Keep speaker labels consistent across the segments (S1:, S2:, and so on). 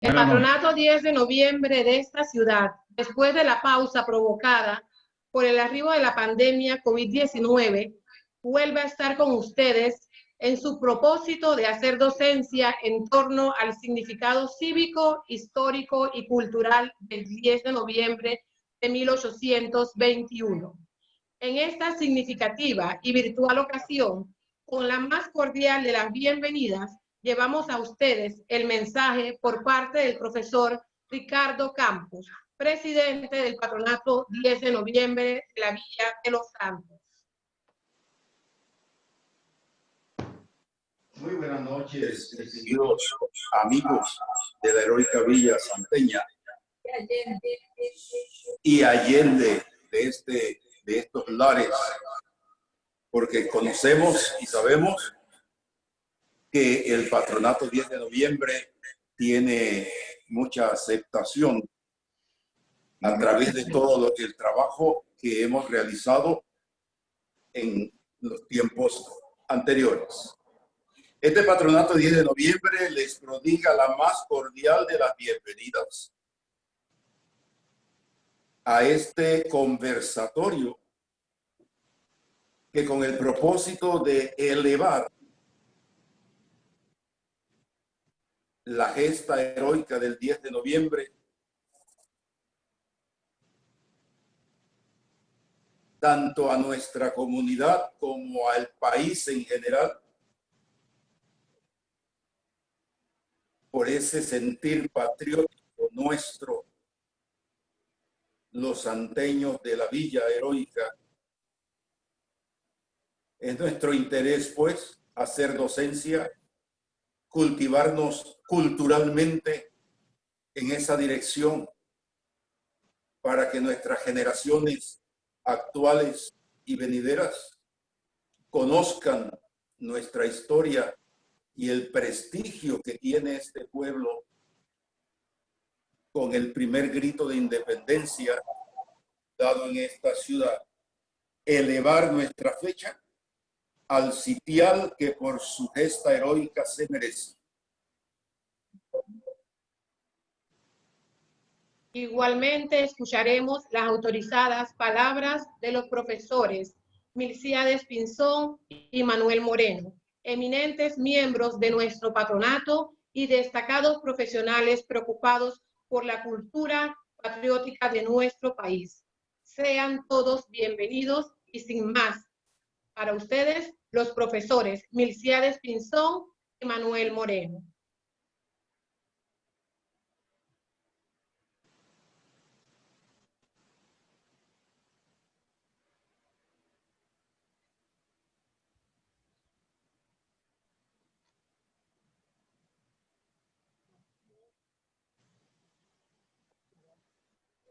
S1: El Patronato 10 de noviembre de esta ciudad, después de la pausa provocada por el arribo de la pandemia COVID-19, vuelve a estar con ustedes en su propósito de hacer docencia en torno al significado cívico, histórico y cultural del 10 de noviembre de 1821. En esta significativa y virtual ocasión, con la más cordial de las bienvenidas, llevamos a ustedes el mensaje por parte del profesor Ricardo Campos, presidente del Patronato 10 de noviembre de la Villa de los Santos.
S2: Muy buenas noches, distinguidos amigos de la heroica Villa Santeña y allende de estos lares, porque conocemos y sabemos que el Patronato 10 de noviembre tiene mucha aceptación a través de todo el trabajo que hemos realizado en los tiempos anteriores. Este Patronato 10 de noviembre les prodiga la más cordial de las bienvenidas a este conversatorio que con el propósito de elevar la gesta heroica del 10 de noviembre, tanto a nuestra comunidad como al país en general, por ese sentir patriótico nuestro, los santeños de la Villa Heroica. Es nuestro interés, pues, hacer docencia, cultivarnos culturalmente en esa dirección para que nuestras generaciones actuales y venideras conozcan nuestra historia y el prestigio que tiene este pueblo con el primer grito de independencia dado en esta ciudad. Elevar nuestra fecha al sitial que por su gesta heroica se merece.
S1: Igualmente escucharemos las autorizadas palabras de los profesores Milcíades Pinzón y Manuel Moreno, eminentes miembros de nuestro patronato y destacados profesionales preocupados por la cultura patriótica de nuestro país. Sean todos bienvenidos y sin más, para ustedes, los profesores Milcíades Pinzón y Manuel Moreno.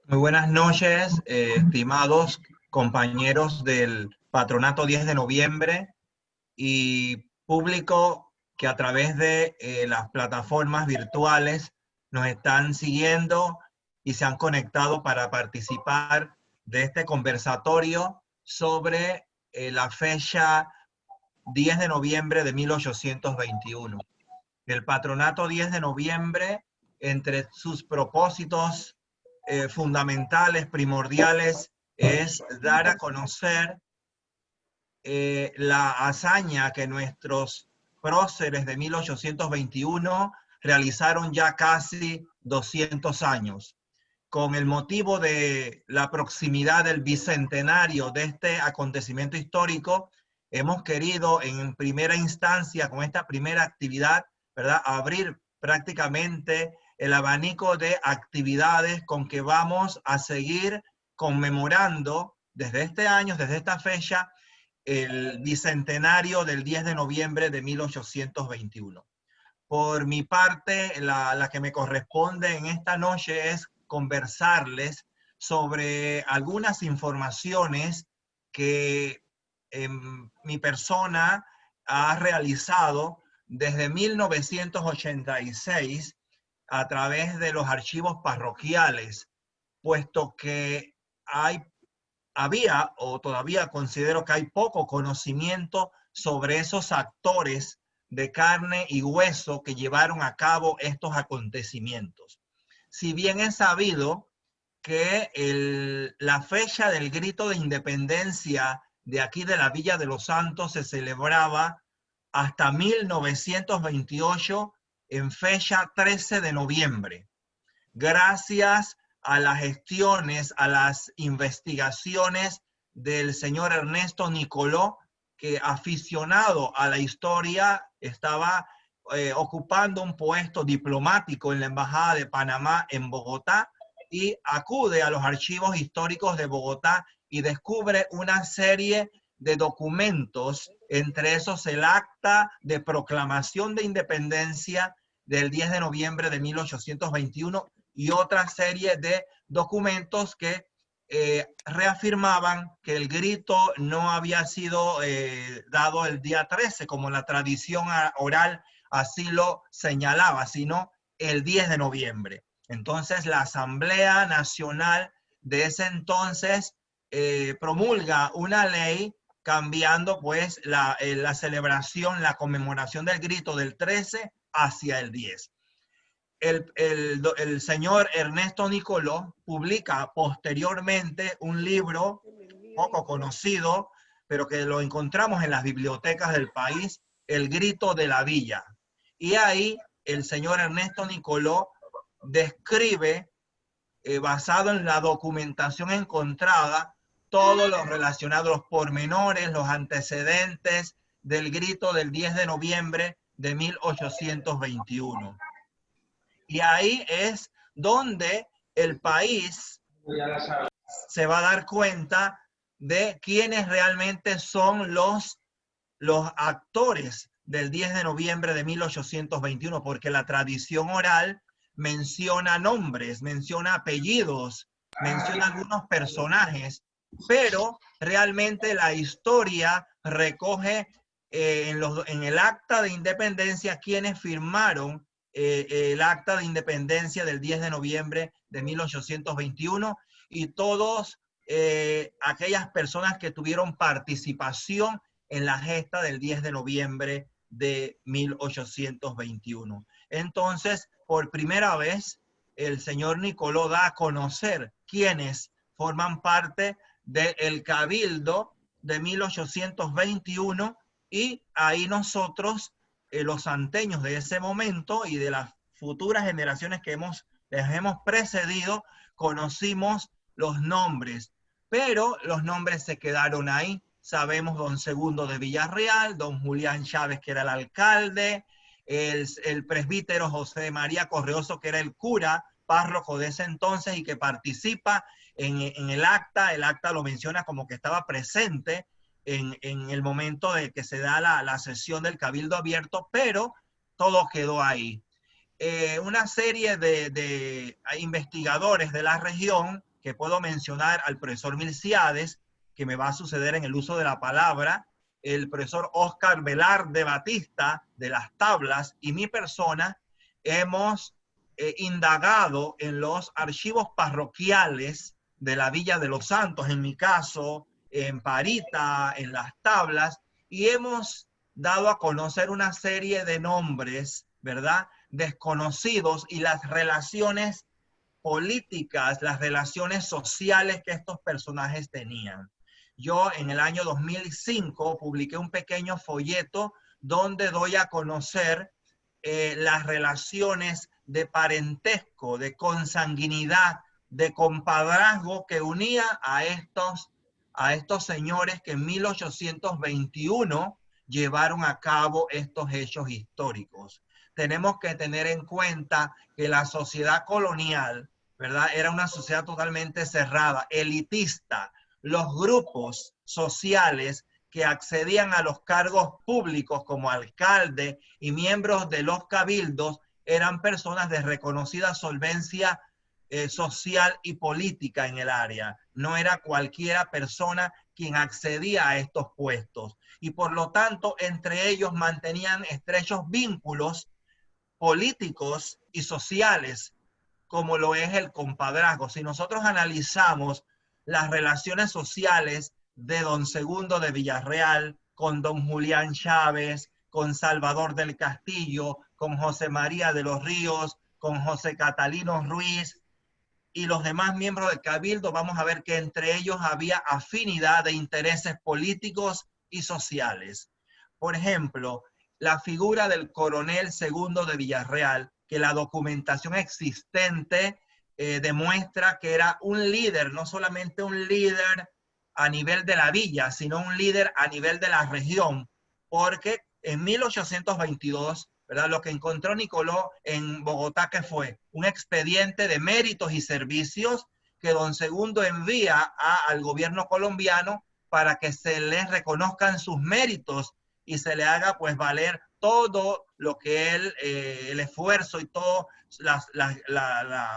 S3: Muy buenas noches, estimados compañeros del Patronato 10 de noviembre y público que a través de las plataformas virtuales nos están siguiendo y se han conectado para participar de este conversatorio sobre la fecha 10 de noviembre de 1821. El Patronato 10 de noviembre, entre sus propósitos fundamentales, primordiales, es dar a conocer la hazaña que nuestros próceres de 1821 realizaron ya casi 200 años. Con el motivo de la proximidad del bicentenario de este acontecimiento histórico, hemos querido en primera instancia, con esta primera actividad, ¿verdad?, abrir prácticamente el abanico de actividades con que vamos a seguir conmemorando desde este año, desde esta fecha, el bicentenario del 10 de noviembre de 1821. Por mi parte, la que me corresponde en esta noche es conversarles sobre algunas informaciones que mi persona ha realizado desde 1986 a través de los archivos parroquiales, puesto que había o todavía considero que hay poco conocimiento sobre esos actores de carne y hueso que llevaron a cabo estos acontecimientos. Si bien es sabido que la fecha del grito de independencia de aquí de la Villa de los Santos se celebraba hasta 1928 en fecha 13 de noviembre. Gracias a las gestiones, a las investigaciones del señor Ernesto Nicoló, que aficionado a la historia estaba ocupando un puesto diplomático en la Embajada de Panamá en Bogotá, y acude a los archivos históricos de Bogotá y descubre una serie de documentos, entre esos el acta de proclamación de independencia del 10 de noviembre de 1821 y otra serie de documentos que reafirmaban que el grito no había sido dado el día 13, como la tradición oral así lo señalaba, sino el 10 de noviembre. Entonces la Asamblea Nacional de ese entonces promulga una ley cambiando pues la celebración, la conmemoración del grito del 13 hacia el 10. El señor Ernesto Nicoló publica posteriormente un libro poco conocido, pero que lo encontramos en las bibliotecas del país, El Grito de la Villa. Y ahí el señor Ernesto Nicoló describe, basado en la documentación encontrada, todo lo relacionado, los pormenores, los antecedentes del grito del 10 de noviembre de 1821. Y ahí es donde el país se va a dar cuenta de quiénes realmente son los actores del 10 de noviembre de 1821, porque la tradición oral menciona nombres, menciona apellidos, menciona algunos personajes, pero realmente la historia recoge en el acta de independencia quienes firmaron el acta de independencia del 10 de noviembre de 1821 y todas aquellas personas que tuvieron participación en la gesta del 10 de noviembre de 1821. Entonces, por primera vez, el señor Nicoló da a conocer quiénes forman parte del Cabildo de 1821 y ahí nosotros, los santeños de ese momento y de las futuras generaciones que les hemos precedido, conocimos los nombres, pero los nombres se quedaron ahí. Sabemos don Segundo de Villarreal, don Julián Chávez, que era el alcalde, el presbítero José María Correoso, que era el cura párroco de ese entonces y que participa en el acta. El acta lo menciona como que estaba presente en el momento de que se da la sesión del Cabildo Abierto, pero todo quedó ahí. Una serie de investigadores de la región, que puedo mencionar al profesor Milciades, que me va a suceder en el uso de la palabra, el profesor Oscar Velarde Batista de Las Tablas y mi persona, hemos indagado en los archivos parroquiales de la Villa de los Santos, en mi caso, en Parita, en Las Tablas, y hemos dado a conocer una serie de nombres, ¿verdad?, desconocidos y las relaciones políticas, las relaciones sociales que estos personajes tenían. Yo en el año 2005 publiqué un pequeño folleto donde doy a conocer las relaciones de parentesco, de consanguinidad, de compadrazgo que unía a estos señores que en 1821 llevaron a cabo estos hechos históricos. Tenemos que tener en cuenta que la sociedad colonial, ¿verdad?, era una sociedad totalmente cerrada, elitista. Los grupos sociales que accedían a los cargos públicos como alcalde y miembros de los cabildos eran personas de reconocida solvencia social y política en el área. No era cualquiera persona quien accedía a estos puestos. Y por lo tanto, entre ellos mantenían estrechos vínculos políticos y sociales, como lo es el compadrazgo. Si nosotros analizamos las relaciones sociales de don Segundo de Villarreal con don Julián Chávez, con Salvador del Castillo, con José María de los Ríos, con José Catalino Ruiz y los demás miembros del Cabildo, vamos a ver que entre ellos había afinidad de intereses políticos y sociales. Por ejemplo, la figura del coronel Segundo de Villarreal, que la documentación existente demuestra que era un líder, no solamente un líder a nivel de la villa, sino un líder a nivel de la región, porque en 1822, ¿verdad? Lo que encontró Nicoló en Bogotá, que fue un expediente de méritos y servicios que don Segundo envía al gobierno colombiano para que se les reconozcan sus méritos y se le haga pues valer todo lo que él, el esfuerzo y todo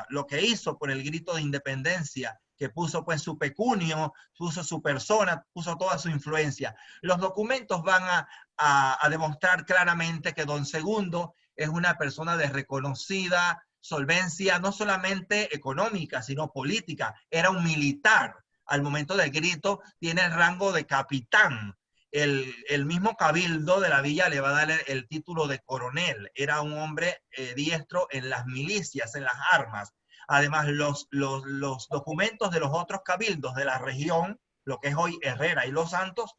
S3: lo que hizo por el grito de independencia, que puso pues su pecunio, puso su persona, puso toda su influencia. Los documentos van a demostrar claramente que don Segundo es una persona de reconocida solvencia, no solamente económica, sino política. Era un militar. Al momento del grito tiene el rango de capitán. El mismo cabildo de la villa le va a dar el título de coronel. Era un hombre diestro en las milicias, en las armas. Además, los documentos de los otros cabildos de la región, lo que es hoy Herrera y Los Santos,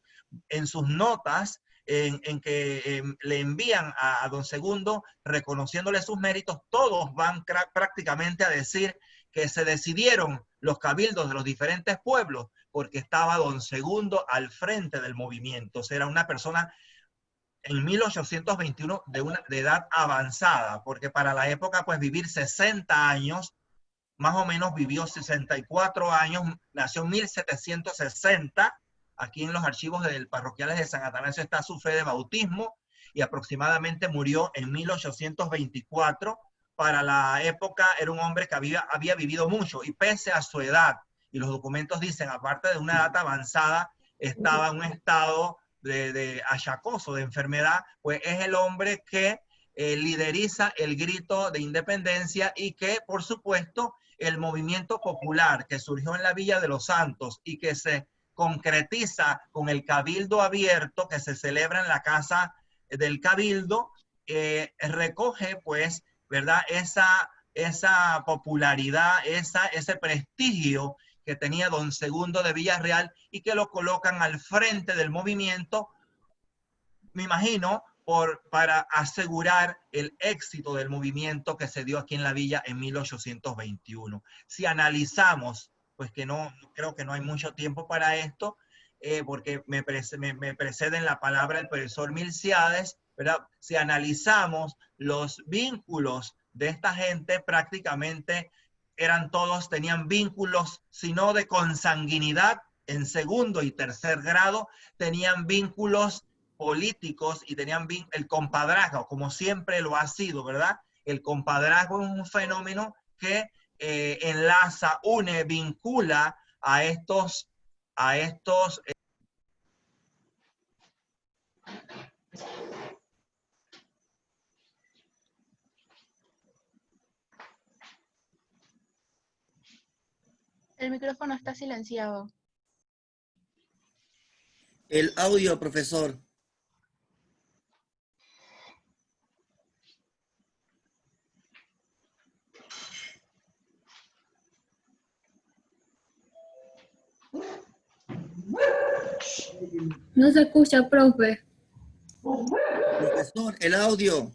S3: en sus notas en que le envían a don Segundo reconociéndole sus méritos, todos van prácticamente a decir que se decidieron los cabildos de los diferentes pueblos porque estaba don Segundo al frente del movimiento. O sea, era una persona en 1821 de edad avanzada, porque para la época pues vivir 60 años, más o menos vivió 64 años, nació en 1760, aquí en los archivos del parroquiales de San Atanasio está su fe de bautismo, y aproximadamente murió en 1824. Para la época era un hombre que había vivido mucho, y pese a su edad, y los documentos dicen, aparte de una edad avanzada, estaba en un estado de achacoso, de enfermedad, pues es el hombre que lideriza el grito de independencia y que, por supuesto, el movimiento popular que surgió en la Villa de los Santos y que se concretiza con el Cabildo Abierto que se celebra en la Casa del Cabildo, recoge, pues, ¿verdad? Esa popularidad, ese prestigio que tenía don Segundo de Villarreal y que lo colocan al frente del movimiento, me imagino, para asegurar el éxito del movimiento que se dio aquí en la villa en 1821. Si analizamos, pues que no, creo que no hay mucho tiempo para esto, porque me precede en la palabra el profesor Milciades, ¿verdad? Si analizamos los vínculos de esta gente, prácticamente tenían vínculos, sino de consanguinidad en segundo y tercer grado, tenían vínculos políticos y tenían el compadrazgo, como siempre lo ha sido, ¿verdad? El compadrazgo es un fenómeno que enlaza, une, vincula a estos
S4: El micrófono está silenciado.
S5: El audio, profesor.
S6: No se escucha, profe.
S5: Profesor, el audio.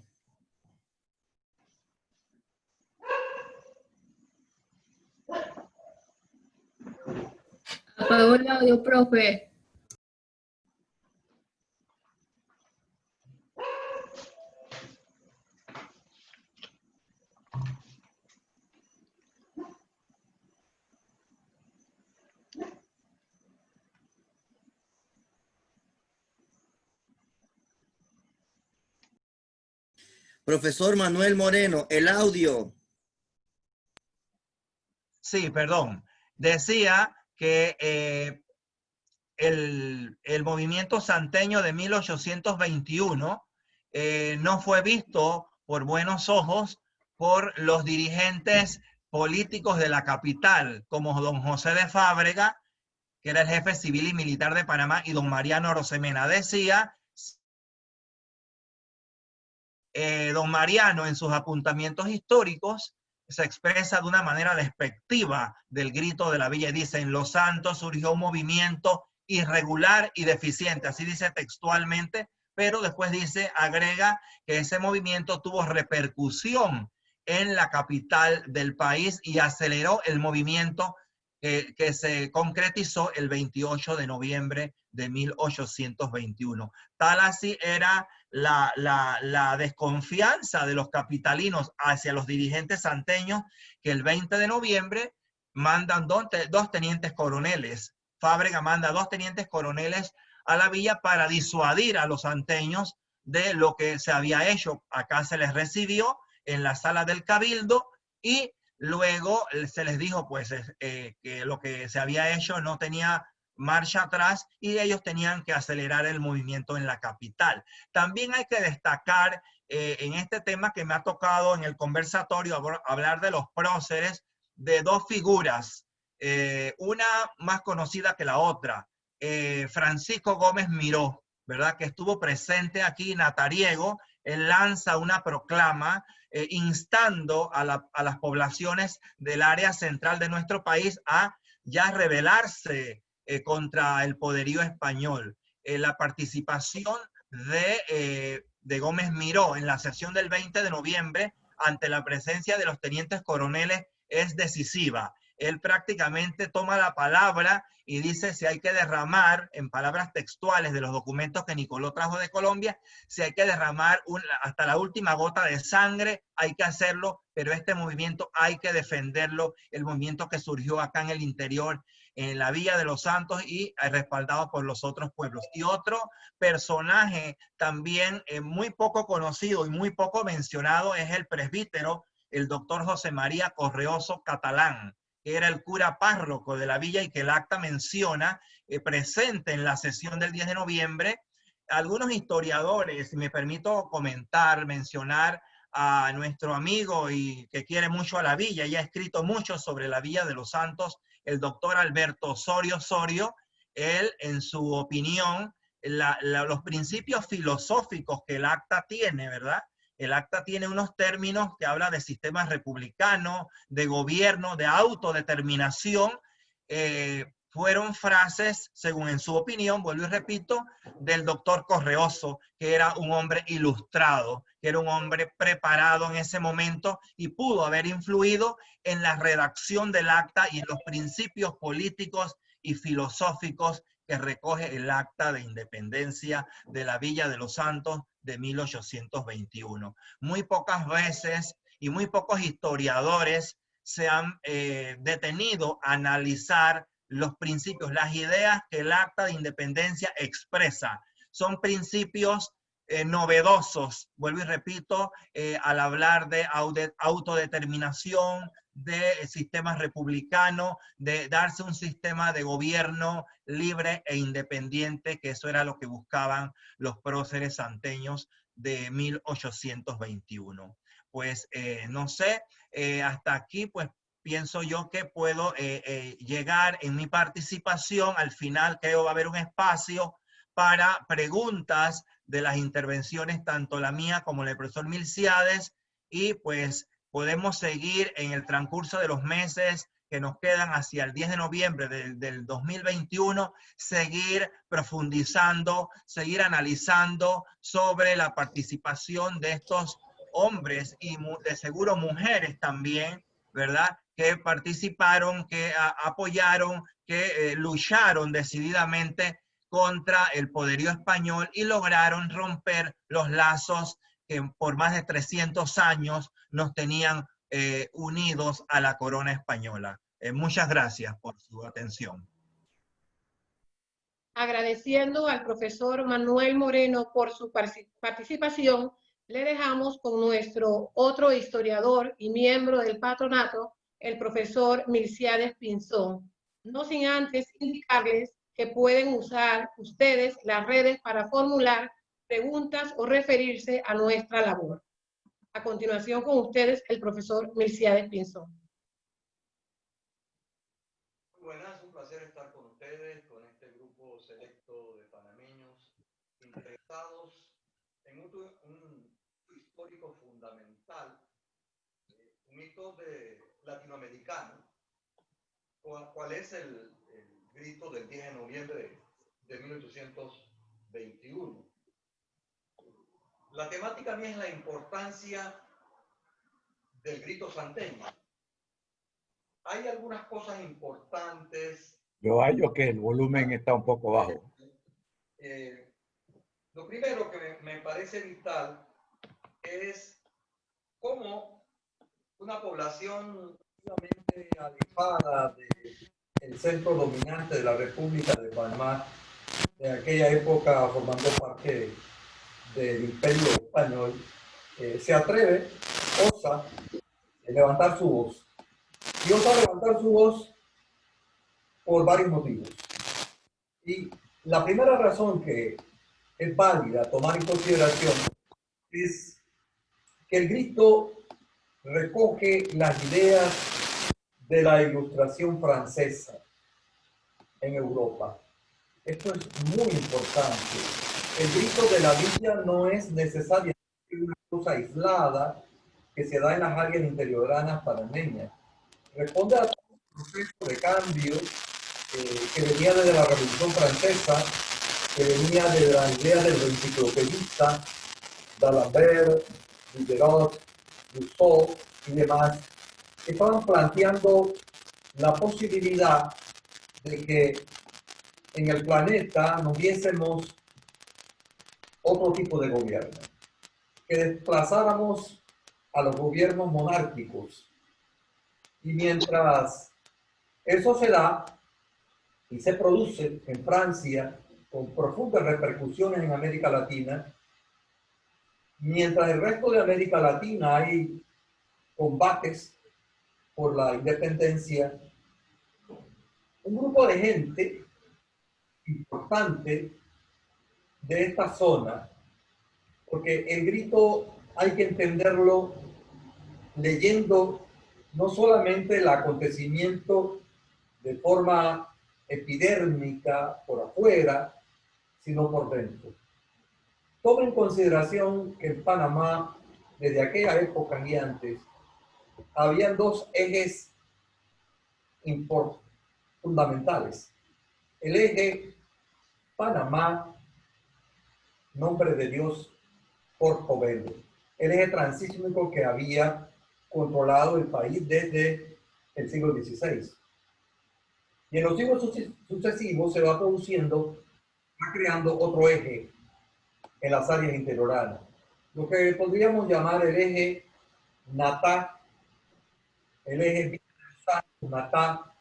S6: Apagó el audio, profe.
S5: Profesor Manuel Moreno, el audio.
S3: Sí, perdón. Decía que el movimiento santeño de 1821 no fue visto por buenos ojos por los dirigentes políticos de la capital, como don José de Fábrega, que era el jefe civil y militar de Panamá, y don Mariano Rosemena. Decía don Mariano en sus apuntamientos históricos se expresa de una manera despectiva del grito de la villa y dice: en Los Santos surgió un movimiento irregular y deficiente, así dice textualmente, pero después dice, agrega que ese movimiento tuvo repercusión en la capital del país y aceleró el movimiento que se concretizó el 28 de noviembre de 1821. Tal así era la desconfianza de los capitalinos hacia los dirigentes santeños, que el 20 de noviembre mandan dos tenientes coroneles. Fábrega manda 2 tenientes coroneles a la villa para disuadir a los santeños de lo que se había hecho. Acá se les recibió en la sala del Cabildo y luego se les dijo pues que lo que se había hecho no tenía marcha atrás y ellos tenían que acelerar el movimiento en la capital. También hay que destacar en este tema que me ha tocado en el conversatorio hablar de los próceres, de 2 figuras, una más conocida que la otra, Francisco Gómez Miró, ¿verdad? Que estuvo presente aquí, natariego. Él lanza una proclama instando a las poblaciones del área central de nuestro país a ya rebelarse contra el poderío español. La participación de Gómez Miró en la sesión del 20 de noviembre ante la presencia de los tenientes coroneles es decisiva. Él prácticamente toma la palabra y dice si hay que derramar, en palabras textuales de los documentos que Nicoló trajo de Colombia, si hay que derramar hasta la última gota de sangre, hay que hacerlo, pero este movimiento hay que defenderlo, el movimiento que surgió acá en el interior, en la Villa de los Santos y respaldado por los otros pueblos. Y otro personaje también muy poco conocido y muy poco mencionado es el presbítero, el doctor José María Correoso Catalán, que era el cura párroco de la villa y que el acta menciona presente en la sesión del 10 de noviembre. Algunos historiadores, si me permito comentar, mencionar a nuestro amigo y que quiere mucho a la villa y ha escrito mucho sobre la Villa de los Santos, el doctor Alberto Osorio Osorio. Él, en su opinión, los principios filosóficos que el acta tiene, ¿verdad? El acta tiene unos términos que habla de sistema republicano, de gobierno, de autodeterminación. Fueron frases, según en su opinión, vuelvo y repito, del doctor Correoso, que era un hombre ilustrado, que era un hombre preparado en ese momento y pudo haber influido en la redacción del acta y en los principios políticos y filosóficos que recoge el acta de independencia de la Villa de los Santos de 1821. Muy pocas veces y muy pocos historiadores se han detenido a analizar los principios, las ideas que el acta de independencia expresa. Son principios novedosos, vuelvo y repito, al hablar de autodeterminación, de sistema republicano, de darse un sistema de gobierno libre e independiente, que eso era lo que buscaban los próceres santeños de 1821. Pues no sé, hasta aquí pues pienso yo que puedo llegar en mi participación. Al final creo va a haber un espacio para preguntas de las intervenciones, tanto la mía como la del profesor Milciades, y pues podemos seguir en el transcurso de los meses que nos quedan hacia el 10 de noviembre del 2021, seguir profundizando, seguir analizando sobre la participación de estos hombres y de seguro mujeres también, ¿verdad? Que participaron, que apoyaron, que lucharon decididamente contra el poderío español y lograron romper los lazos que por más de 300 años nos tenían unidos a la corona española. Muchas gracias por su atención.
S1: Agradeciendo al profesor Manuel Moreno por su participación, le dejamos con nuestro otro historiador y miembro del patronato, el profesor Milciades Pinzón. No sin antes indicarles que pueden usar ustedes las redes para formular preguntas o referirse a nuestra labor. A continuación con ustedes el profesor Milciades Pinzón.
S3: Buenas, un placer estar con ustedes, con este grupo selecto de panameños interesados en un
S7: histórico fundamental, un hito latinoamericano. ¿Cuál es el grito del 10 de noviembre de 1821? La temática mía es la importancia del grito santeño. Hay algunas cosas importantes.
S8: Yo hallo que el volumen está un poco bajo.
S7: Lo primero que me parece vital es cómo una población relativamente alejada del centro dominante de la República de Panamá, en aquella época formando parte del Imperio Español, se atreve, osa levantar su voz. Y osa levantar su voz por varios motivos. Y la primera razón que es válida tomar en consideración es que el grito recoge las ideas de la Ilustración francesa en Europa. Esto es muy importante. El grito de la villa no es necesariamente una cosa aislada que se da en las áreas interioranas panameñas. Responde a un proceso de cambio que venía desde la Revolución Francesa, que venía de la idea del enciclopedista, d'Alembert, Diderot, Rousseau y demás, que estaban planteando la posibilidad de que en el planeta no viésemos otro tipo de gobierno, que desplazáramos a los gobiernos monárquicos. Y mientras eso se da y se produce en Francia con profundas repercusiones en América Latina, mientras el resto de América Latina hay combates por la independencia, un grupo de gente importante de esta zona, porque el grito hay que entenderlo leyendo no solamente el acontecimiento de forma epidérmica por afuera, sino por dentro. Toma en consideración que en Panamá, desde aquella época y antes, habían dos ejes fundamentales. El eje Panamá, nombre de Dios, Portobelo. El eje transísmico que había controlado el país desde el siglo XVI. Y en los siglos sucesivos se va produciendo, va creando otro eje en las áreas interioranas. Lo que podríamos llamar el eje Natá, el eje Natá,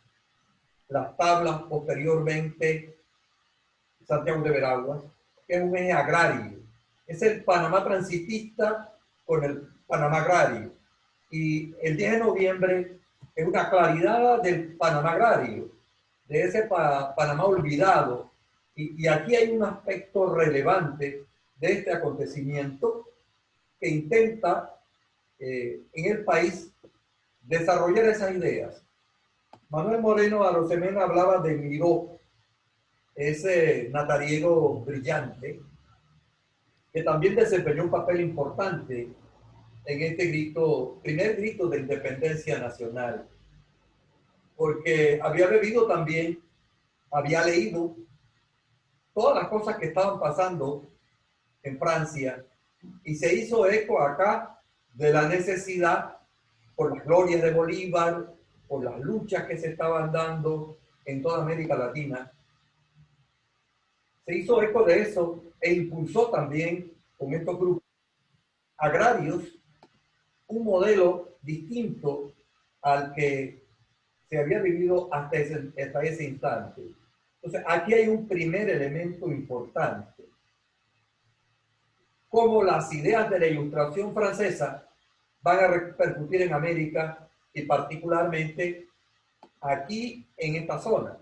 S7: Las Tablas, posteriormente Santiago de Veraguas, que es un eje agrario. Es el Panamá transitista con el Panamá agrario. Y el 10 de noviembre es una claridad del Panamá agrario, de ese Panamá olvidado. Y aquí hay un aspecto relevante de este acontecimiento que intenta en el país desarrollar esas ideas. Manuel Moreno Arosemena hablaba de Miró, ese natariego brillante, que también desempeñó un papel importante en este grito, primer grito de independencia nacional, porque había bebido también, había leído todas las cosas que estaban pasando en Francia y se hizo eco acá de la necesidad por las glorias de Bolívar, por las luchas que se estaban dando en toda América Latina. Se hizo eco de eso e impulsó también con estos grupos agrarios un modelo distinto al que se había vivido hasta ese instante. Entonces, aquí hay un primer elemento importante. Cómo las ideas de la Ilustración francesa van a repercutir en América y particularmente aquí en esta zona.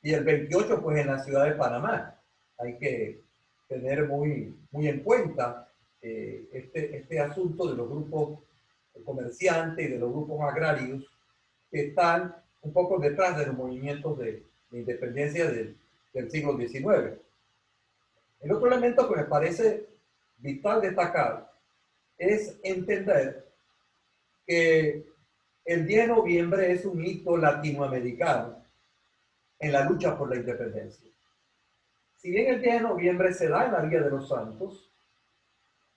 S7: Y el 28, pues en la ciudad de Panamá. Hay que tener muy en cuenta este asunto de los grupos comerciantes y de los grupos agrarios que están un poco detrás de los movimientos de independencia del siglo XIX. El otro elemento que me parece vital destacar es entender que el 10 de noviembre es un hito latinoamericano en la lucha por la independencia. Si bien el 10 de noviembre se da en la Villa de los Santos,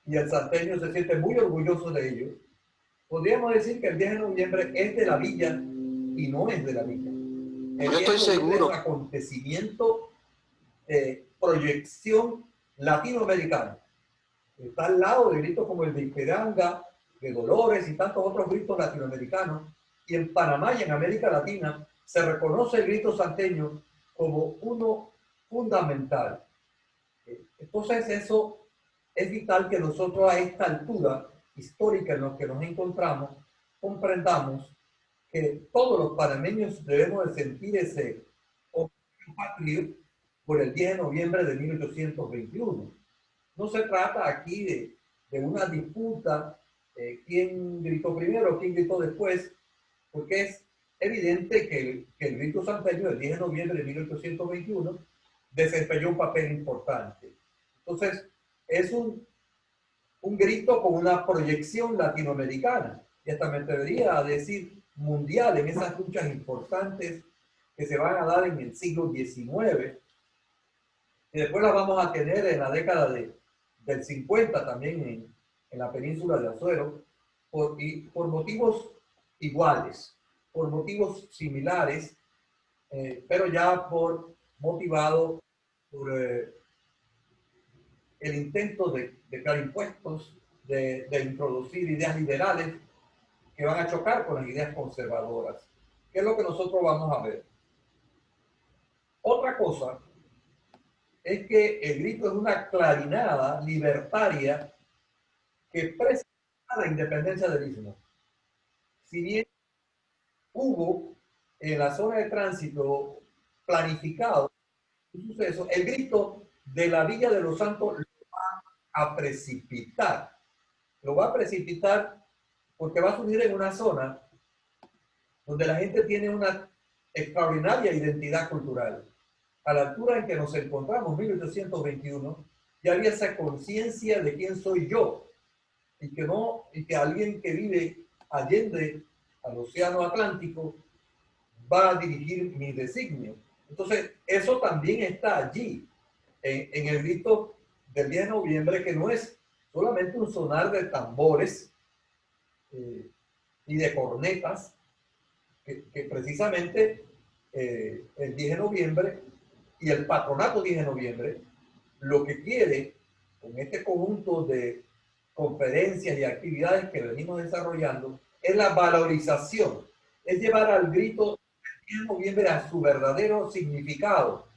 S7: y el santeño se siente muy orgulloso de ello, podríamos decir que el 10 de noviembre es de la villa y no es de la villa.
S9: Yo estoy seguro.
S7: Es un acontecimiento de proyección latinoamericana. Está al lado de gritos como el de Ipiranga, de Dolores y tantos otros gritos latinoamericanos. Y en Panamá y en América Latina se reconoce el grito santeño como uno fundamental. Entonces eso es vital que nosotros a esta altura histórica en la que nos encontramos comprendamos que todos los panameños debemos de sentir ese orgullo patrio por el 10 de noviembre de 1821. No se trata aquí de una disputa, quién gritó primero, quién gritó después, porque es evidente que el grito santeño del 10 de noviembre de 1821 desempeñó un papel importante. Entonces, es un grito con una proyección latinoamericana, y hasta me atrevería a decir mundial, en esas luchas importantes que se van a dar en el siglo XIX, y después las vamos a tener en la década del 50 también en la península de Azuero, por motivos iguales, por motivos similares, pero ya motivado por el intento de crear impuestos, de introducir ideas liberales que van a chocar con las ideas conservadoras. ¿Qué es lo que nosotros vamos a ver? Otra cosa es que el grito es una clarinada libertaria que expresa la independencia del Istmo. Si bien hubo en la zona de tránsito planificado un suceso, el grito de la Villa de los Santos lo va a precipitar. Lo va a precipitar porque va a surgir en una zona donde la gente tiene una extraordinaria identidad cultural. A la altura en que nos encontramos, 1821, ya había esa conciencia de quién soy yo, y que alguien que vive allende al océano Atlántico va a dirigir mi designio. Entonces, eso también está allí, en el grito del 10 de noviembre, que no es solamente un sonar de tambores y de cornetas, que precisamente el 10 de noviembre y el patronato 10 de noviembre lo que quiere con este conjunto de conferencias y actividades que venimos desarrollando es la valorización, es llevar al grito del 10 de noviembre a su verdadero significado,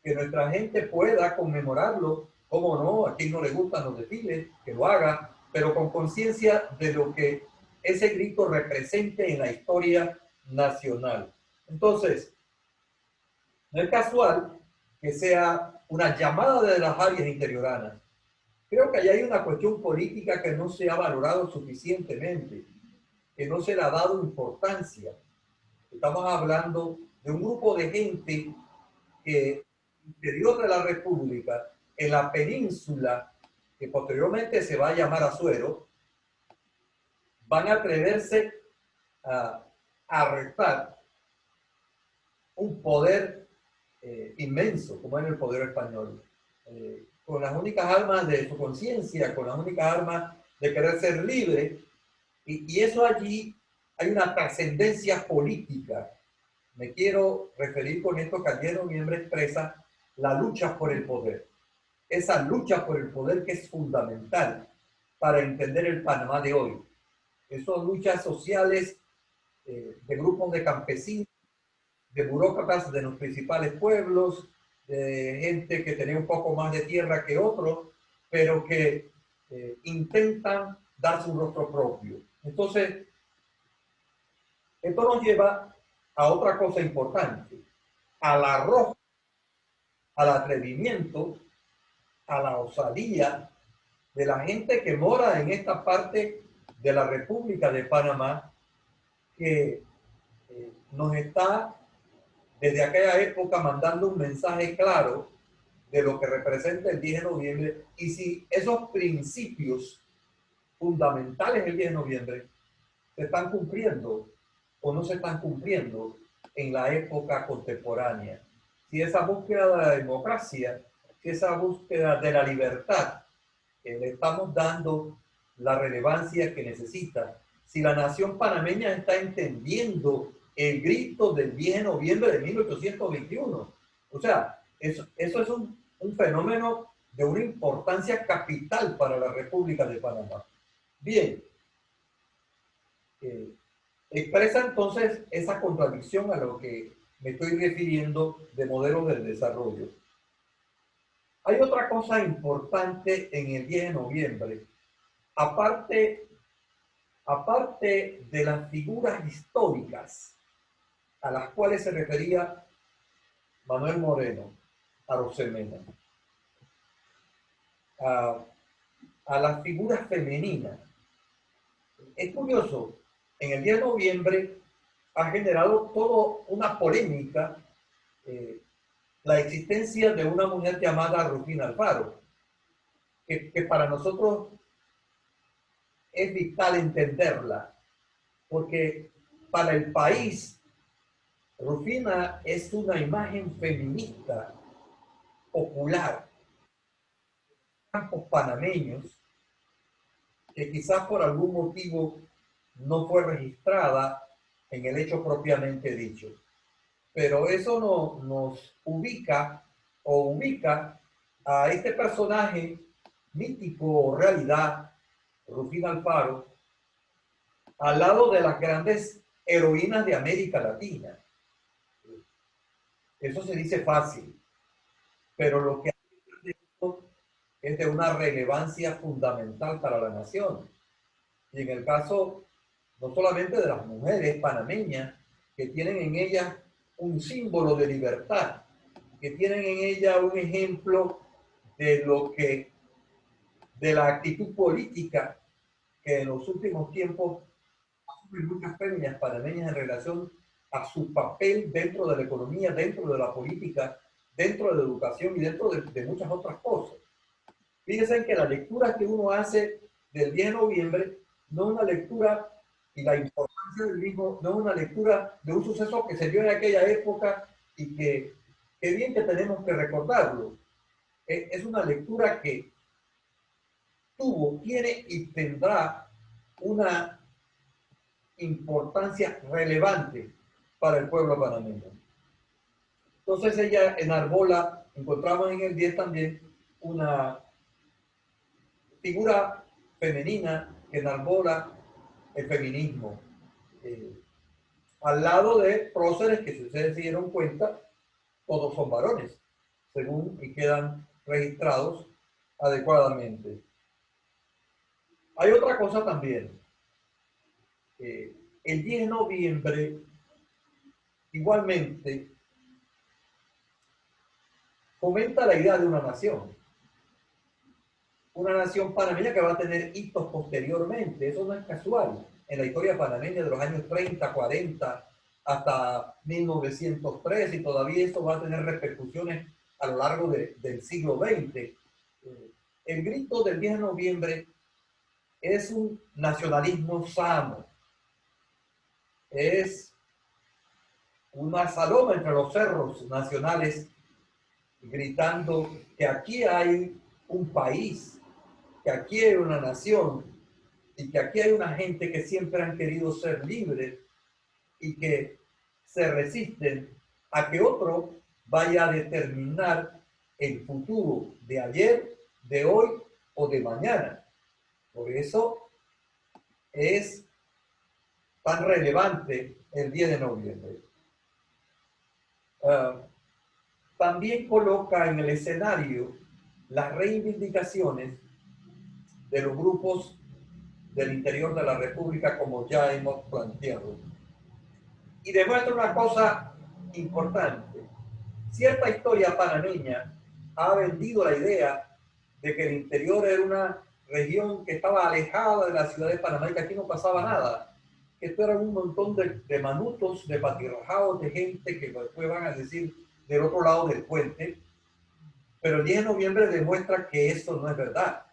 S7: que nuestra gente pueda conmemorarlo, como no, a quien no le gustan los desfiles, que lo haga, pero con conciencia de lo que ese grito represente en la historia nacional. Entonces, no es casual que sea una llamada de las áreas interioranas. Creo que ahí hay una cuestión política que no se ha valorado suficientemente, que no se le ha dado importancia. Estamos hablando de un grupo de gente que en el interior de la República, en la península, que posteriormente se va a llamar Azuero, van a atreverse a retar un poder inmenso, como en el poder español, con las únicas armas de su conciencia, con las únicas armas de querer ser libre, y eso allí hay una trascendencia política. Me quiero referir con esto que el 10 de noviembre expresa la lucha por el poder. Esa lucha por el poder que es fundamental para entender el Panamá de hoy. Esas luchas sociales de grupos de campesinos, de burócratas de los principales pueblos, de gente que tenía un poco más de tierra que otros, pero que intentan darse un rostro propio. Entonces, esto nos lleva a otra cosa importante, al arrojo, al atrevimiento, a la osadía de la gente que mora en esta parte de la República de Panamá, que nos está desde aquella época mandando un mensaje claro de lo que representa el 10 de noviembre, y si esos principios fundamentales el 10 de noviembre se están cumpliendo o no se están cumpliendo en la época contemporánea. Si esa búsqueda de la democracia, si esa búsqueda de la libertad, le estamos dando la relevancia que necesita, si la nación panameña está entendiendo el grito del 10 de noviembre de 1821. O sea, eso es un fenómeno de una importancia capital para la República de Panamá. Bien, expresa entonces esa contradicción a lo que me estoy refiriendo de modelos del desarrollo. Hay otra cosa importante en el 10 de noviembre, aparte de las figuras históricas a las cuales se refería Manuel Moreno, Arosemena, a las figuras femeninas. Es curioso, en el 10 de noviembre ha generado toda una polémica la existencia de una mujer llamada Rufina Alfaro, que para nosotros es vital entenderla, porque para el país, Rufina es una imagen feminista popular, campos panameños, que quizás por algún motivo no fue registrada en el hecho propiamente dicho. Pero eso nos ubica a este personaje mítico o realidad, Rufina Alfaro, al lado de las grandes heroínas de América Latina. Eso se dice fácil, pero lo que hay es de una relevancia fundamental para la nación. Y en el caso no solamente de las mujeres panameñas, que tienen en ellas un símbolo de libertad, que tienen en ella un ejemplo de la actitud política que en los últimos tiempos asumen muchas féminas panameñas en relación a su papel dentro de la economía, dentro de la política, dentro de la educación y dentro de muchas otras cosas. Fíjense que la lectura que uno hace del 10 de noviembre no es una lectura, y la importancia del mismo, no es una lectura de un suceso que se dio en aquella época y que bien que tenemos que recordarlo. Es una lectura que tuvo, tiene y tendrá una importancia relevante para el pueblo panameño. Entonces ella enarbola, encontramos en el 10 también una figura femenina que enarbola el feminismo, al lado de próceres que, si ustedes se dieron cuenta, todos son varones, según y quedan registrados adecuadamente. Hay otra cosa también. El 10 de noviembre, igualmente, fomenta la idea de una nación panameña que va a tener hitos posteriormente. Eso no es casual. En la historia panameña de los años 30, 40, hasta 1903, y todavía eso va a tener repercusiones a lo largo del siglo XX. El grito del 10 de noviembre es un nacionalismo sano. Es una saloma entre los cerros nacionales, gritando que aquí hay un país, que aquí hay una nación y que aquí hay una gente que siempre han querido ser libres y que se resisten a que otro vaya a determinar el futuro de ayer, de hoy o de mañana. Por eso es tan relevante el 10 de noviembre. También coloca en el escenario las reivindicaciones de los grupos del interior de la República, como ya hemos planteado. Y demuestra una cosa importante. Cierta historia panameña ha vendido la idea de que el interior era una región que estaba alejada de la ciudad de Panamá y que aquí no pasaba nada. Que esto era un montón de manutos, de patirrajados, de gente que después van a decir del otro lado del puente. Pero el 10 de noviembre demuestra que eso no es verdad.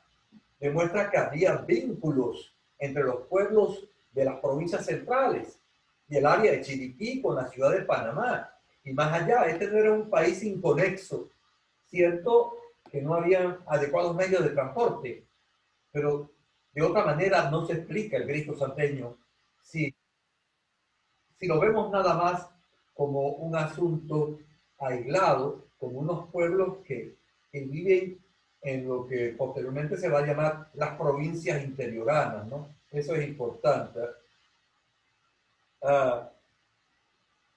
S7: demuestra que había vínculos entre los pueblos de las provincias centrales y el área de Chiriquí con la ciudad de Panamá. Y más allá, este no era un país inconexo. Cierto que no había adecuados medios de transporte, pero de otra manera no se explica el Cristo Santeño si lo vemos nada más como un asunto aislado, como unos pueblos que viven en lo que posteriormente se va a llamar las provincias interioranas, ¿no? Eso es importante.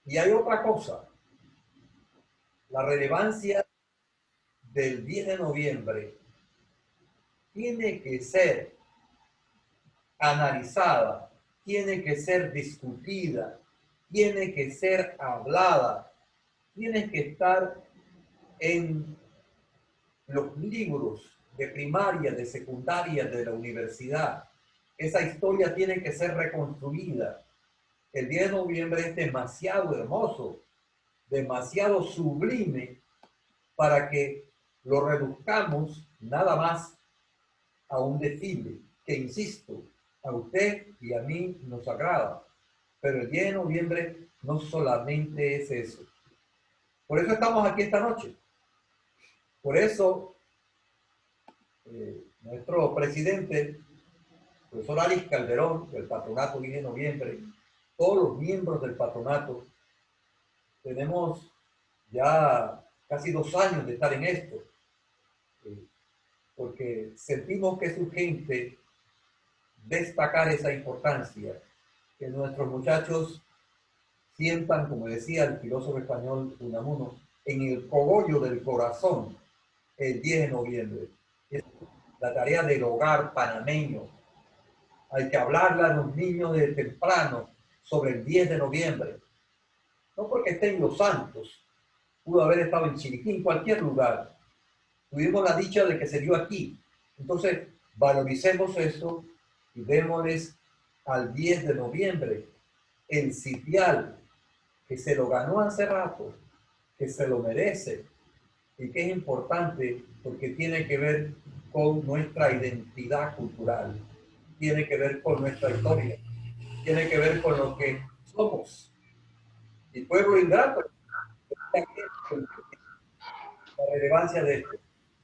S7: Y hay otra cosa, la relevancia del 10 de noviembre tiene que ser analizada, tiene que ser discutida, tiene que ser hablada, tiene que estar en los libros de primaria, de secundaria, de la universidad. Esa historia tiene que ser reconstruida. El 10 de noviembre es demasiado hermoso, demasiado sublime para que lo reduzcamos nada más a un desfile, que insisto, a usted y a mí nos agrada. Pero el 10 de noviembre no solamente es eso. Por eso estamos aquí esta noche. Por eso nuestro presidente, profesor Alice Calderón, del patronato 10 de noviembre, todos los miembros del patronato, tenemos ya casi 2 años de estar en esto, porque sentimos que es urgente destacar esa importancia, que nuestros muchachos sientan, como decía el filósofo español Unamuno, en el cogollo del corazón el 10 de noviembre. Es la tarea del hogar panameño. Hay que hablarle a los niños desde temprano sobre el 10 de noviembre. No porque esté en Los Santos, pudo haber estado en Chiriquí, en cualquier lugar. Tuvimos la dicha de que se dio aquí. Entonces, valoricemos eso y démosles al 10 de noviembre el sitial que se lo ganó hace rato, que se lo merece y que es importante porque tiene que ver con nuestra identidad cultural, tiene que ver con nuestra historia, tiene que ver con lo que somos. Y pueblo ingrato, la relevancia de esto.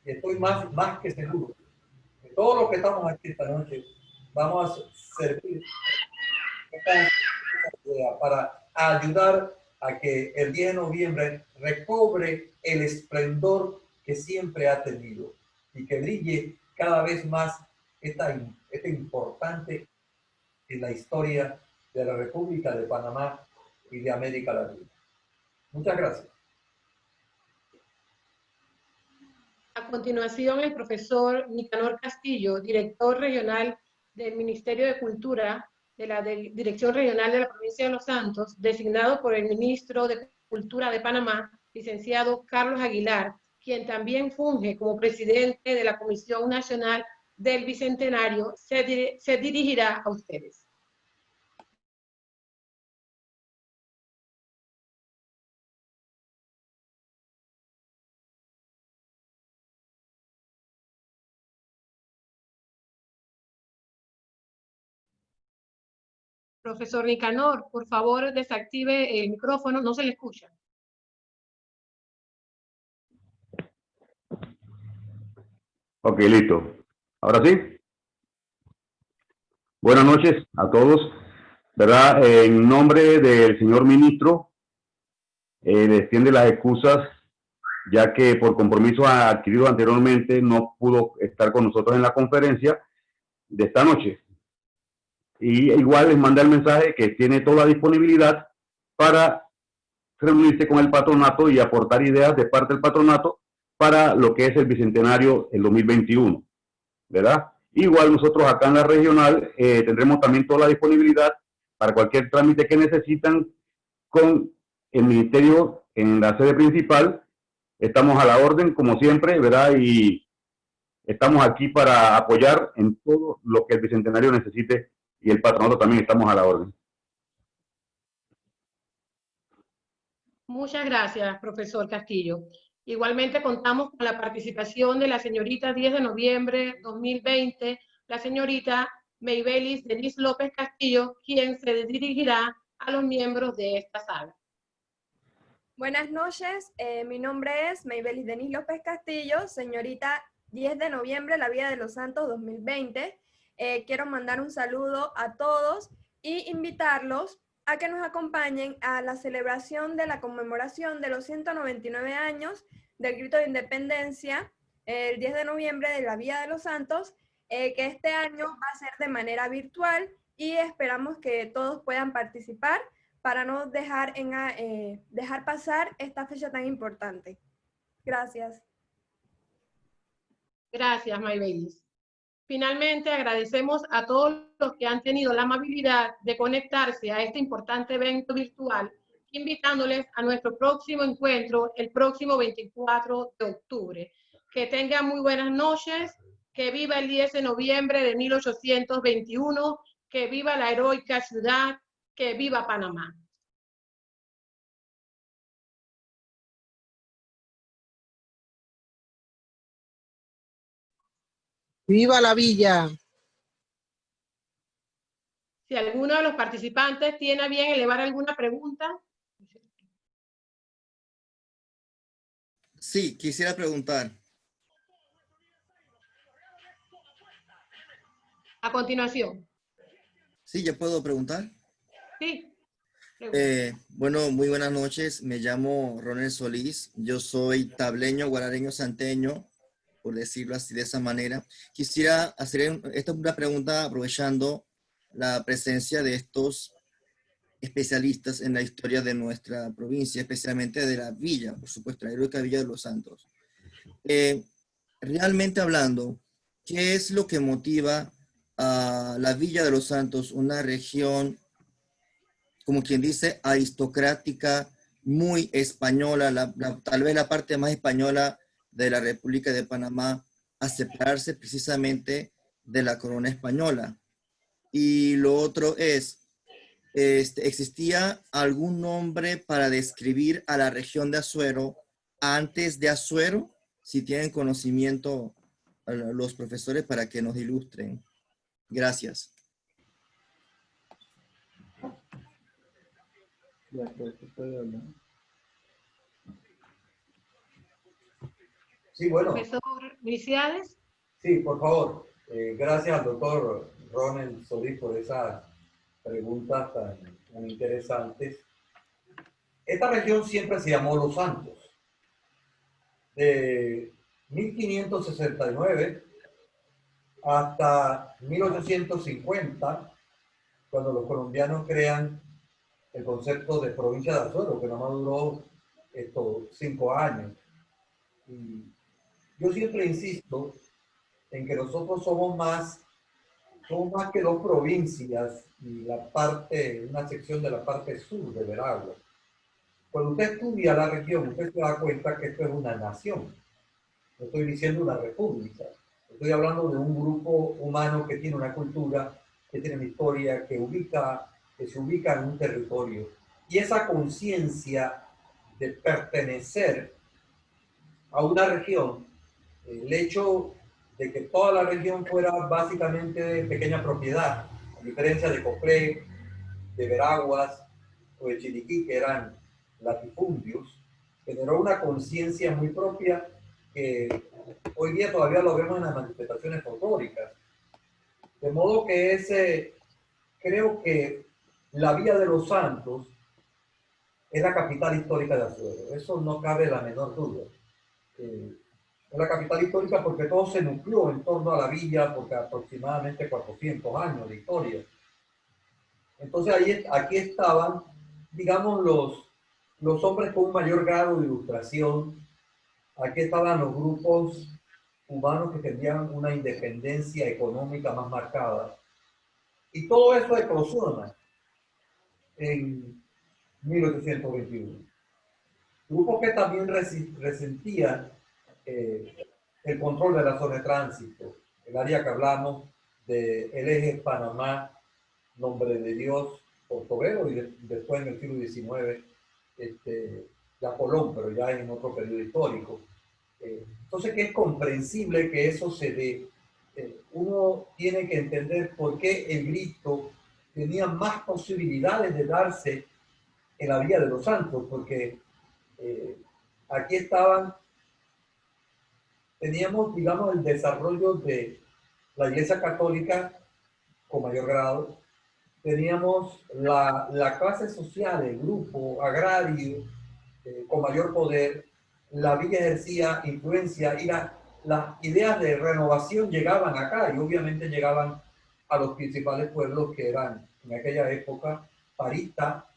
S7: Y estoy más que seguro que todos los que estamos aquí esta noche vamos a servir para ayudar a que el 10 de noviembre recobre el esplendor que siempre ha tenido y que brille cada vez más este importante en la historia de la República de Panamá y de América Latina. Muchas gracias.
S1: A continuación, el profesor Nicanor Castillo, director regional del Ministerio de Cultura de la Dirección Regional de la Provincia de Los Santos, designado por el ministro de Cultura de Panamá, licenciado Carlos Aguilar, quien también funge como presidente de la Comisión Nacional del Bicentenario, se dirigirá a ustedes. Profesor Nicanor, por favor, desactive el micrófono, no se le escucha.
S9: Ok, listo. Ahora sí. Buenas noches a todos. ¿Verdad? En nombre del señor ministro, le extiende las excusas, ya que por compromiso adquirido anteriormente no pudo estar con nosotros en la conferencia de esta noche. Y igual les manda el mensaje que tiene toda la disponibilidad para reunirse con el patronato y aportar ideas de parte del patronato para lo que es el Bicentenario el 2021, ¿verdad? Igual nosotros acá en la regional tendremos también toda la disponibilidad para cualquier trámite que necesitan con el ministerio en la sede principal. Estamos a la orden, como siempre, ¿verdad? Y estamos aquí para apoyar en todo lo que el Bicentenario necesite y el patronato también estamos a la orden.
S1: Muchas gracias, profesor Castillo. Igualmente contamos con la participación de la señorita 10 de noviembre 2020, la señorita Maybelis Denise López Castillo, quien se dirigirá a los miembros de esta sala.
S10: Buenas noches, mi nombre es Maybelis Denise López Castillo, señorita 10 de noviembre, la Vía de los Santos 2020. Quiero mandar un saludo a todos y invitarlos a que nos acompañen a la celebración de la conmemoración de los 199 años del Grito de Independencia, el 10 de noviembre de la Vía de los Santos, que este año va a ser de manera virtual y esperamos que todos puedan participar para no dejar pasar esta fecha tan importante. Gracias.
S1: Gracias, Maybelis. Finalmente, agradecemos a todos los que han tenido la amabilidad de conectarse a este importante evento virtual, invitándoles a nuestro próximo encuentro el próximo 24 de octubre. Que tengan muy buenas noches, que viva el 10 de noviembre de 1821, que viva la heroica ciudad, que viva Panamá.
S11: ¡Viva la villa!
S1: Si alguno de los participantes tiene a bien elevar alguna pregunta.
S5: Sí, quisiera preguntar.
S1: A continuación.
S5: Sí, ¿ya puedo preguntar?
S1: Sí.
S5: Bueno, muy buenas noches. Me llamo Ronel Solís. Yo soy tableño, guarareño, santeño, por decirlo así de esa manera. Quisiera hacer esta una pregunta aprovechando la presencia de estos especialistas en la historia de nuestra provincia, especialmente de la villa, por supuesto, la heroica Villa de los Santos. Realmente hablando, ¿qué es lo que motiva a la Villa de los Santos, una región, como quien dice, aristocrática, muy española, tal vez la parte más española de la República de Panamá, a separarse precisamente de la corona española? Y lo otro es, ¿existía algún nombre para describir a la región de Azuero antes de Azuero? Si tienen conocimiento los profesores para que nos ilustren. Gracias.
S7: Sí, bueno.
S1: Profesor Miliciades.
S7: Sí, por favor. Gracias al doctor Ronel Solís por esas preguntas tan interesantes. Esta región siempre se llamó Los Santos. De 1569 hasta 1850, cuando los colombianos crean el concepto de provincia de Azuero, que nomás duró 5 años. Y yo siempre insisto en que nosotros somos más que 2 provincias y una sección de la parte sur de Veraguas. Cuando usted estudia la región, usted se da cuenta que esto es una nación. No estoy diciendo una república. Estoy hablando de un grupo humano que tiene una cultura, que tiene una historia, que se ubica en un territorio. Y esa conciencia de pertenecer a una región, el hecho de que toda la región fuera básicamente de pequeña propiedad, a diferencia de Coclé, de Veraguas o de Chiriquí, que eran latifundios, generó una conciencia muy propia que hoy día todavía lo vemos en las manifestaciones folclóricas. De modo que creo que la Villa de los Santos es la capital histórica de Azuero. Eso no cabe la menor duda. Es la capital histórica porque todo se nucleó en torno a la villa, porque aproximadamente 400 años de historia. Entonces aquí estaban, digamos, los hombres con un mayor grado de ilustración. Aquí estaban los grupos humanos que tenían una independencia económica más marcada. Y todo eso eclosiona en 1821. Grupos que también resentían el control de la zona de tránsito, el área que hablamos del eje Panamá, Nombre de Dios, Portobelo, y después en el siglo XIX, ya Colón, pero ya en otro periodo histórico. Entonces, que es comprensible que eso se dé. Uno tiene que entender por qué el grito tenía más posibilidades de darse en la Villa de los Santos, porque aquí teníamos, digamos, el desarrollo de la Iglesia Católica con mayor grado, teníamos la clase social, el grupo agrario con mayor poder, la villa ejercía influencia y las ideas de renovación llegaban acá y obviamente llegaban a los principales pueblos que eran en aquella época Parita,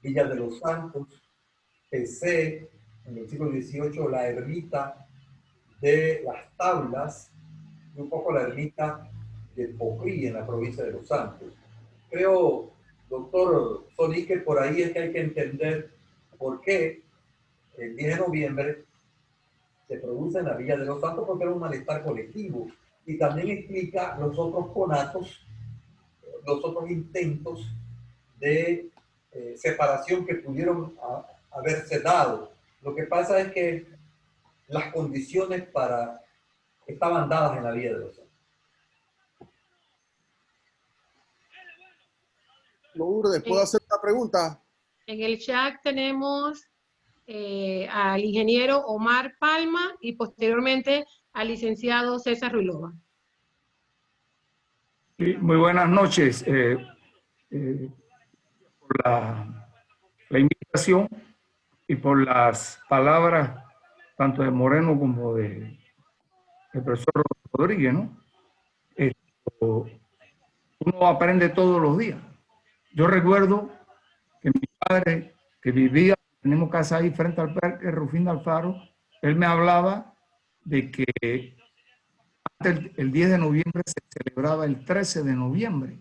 S7: Villa de los Santos, Pecé, en el siglo XVIII la ermita de las Tablas y un poco la ermita de Poprí en la provincia de Los Santos. Creo, doctor Solís, que por ahí es que hay que entender por qué el 10 de noviembre se produce en la Villa de los Santos, porque era un malestar colectivo. Y también explica los otros conatos, los otros intentos de separación que pudieron haberse dado. Lo que pasa es que las condiciones estaban dadas en la Villa de los Santos.
S12: Lourdes, ¿puedo hacer una pregunta?
S1: En el chat tenemos al ingeniero Omar Palma y posteriormente al licenciado César Ruilova.
S13: Sí, muy buenas noches. Por la invitación y por las palabras tanto de Moreno como del profesor Rodríguez, ¿no? Uno aprende todos los días. Yo recuerdo que mi padre, que vivía, tenemos casa ahí frente al parque Rufino Alfaro, él me hablaba de que antes el 10 de noviembre se celebraba el 13 de noviembre.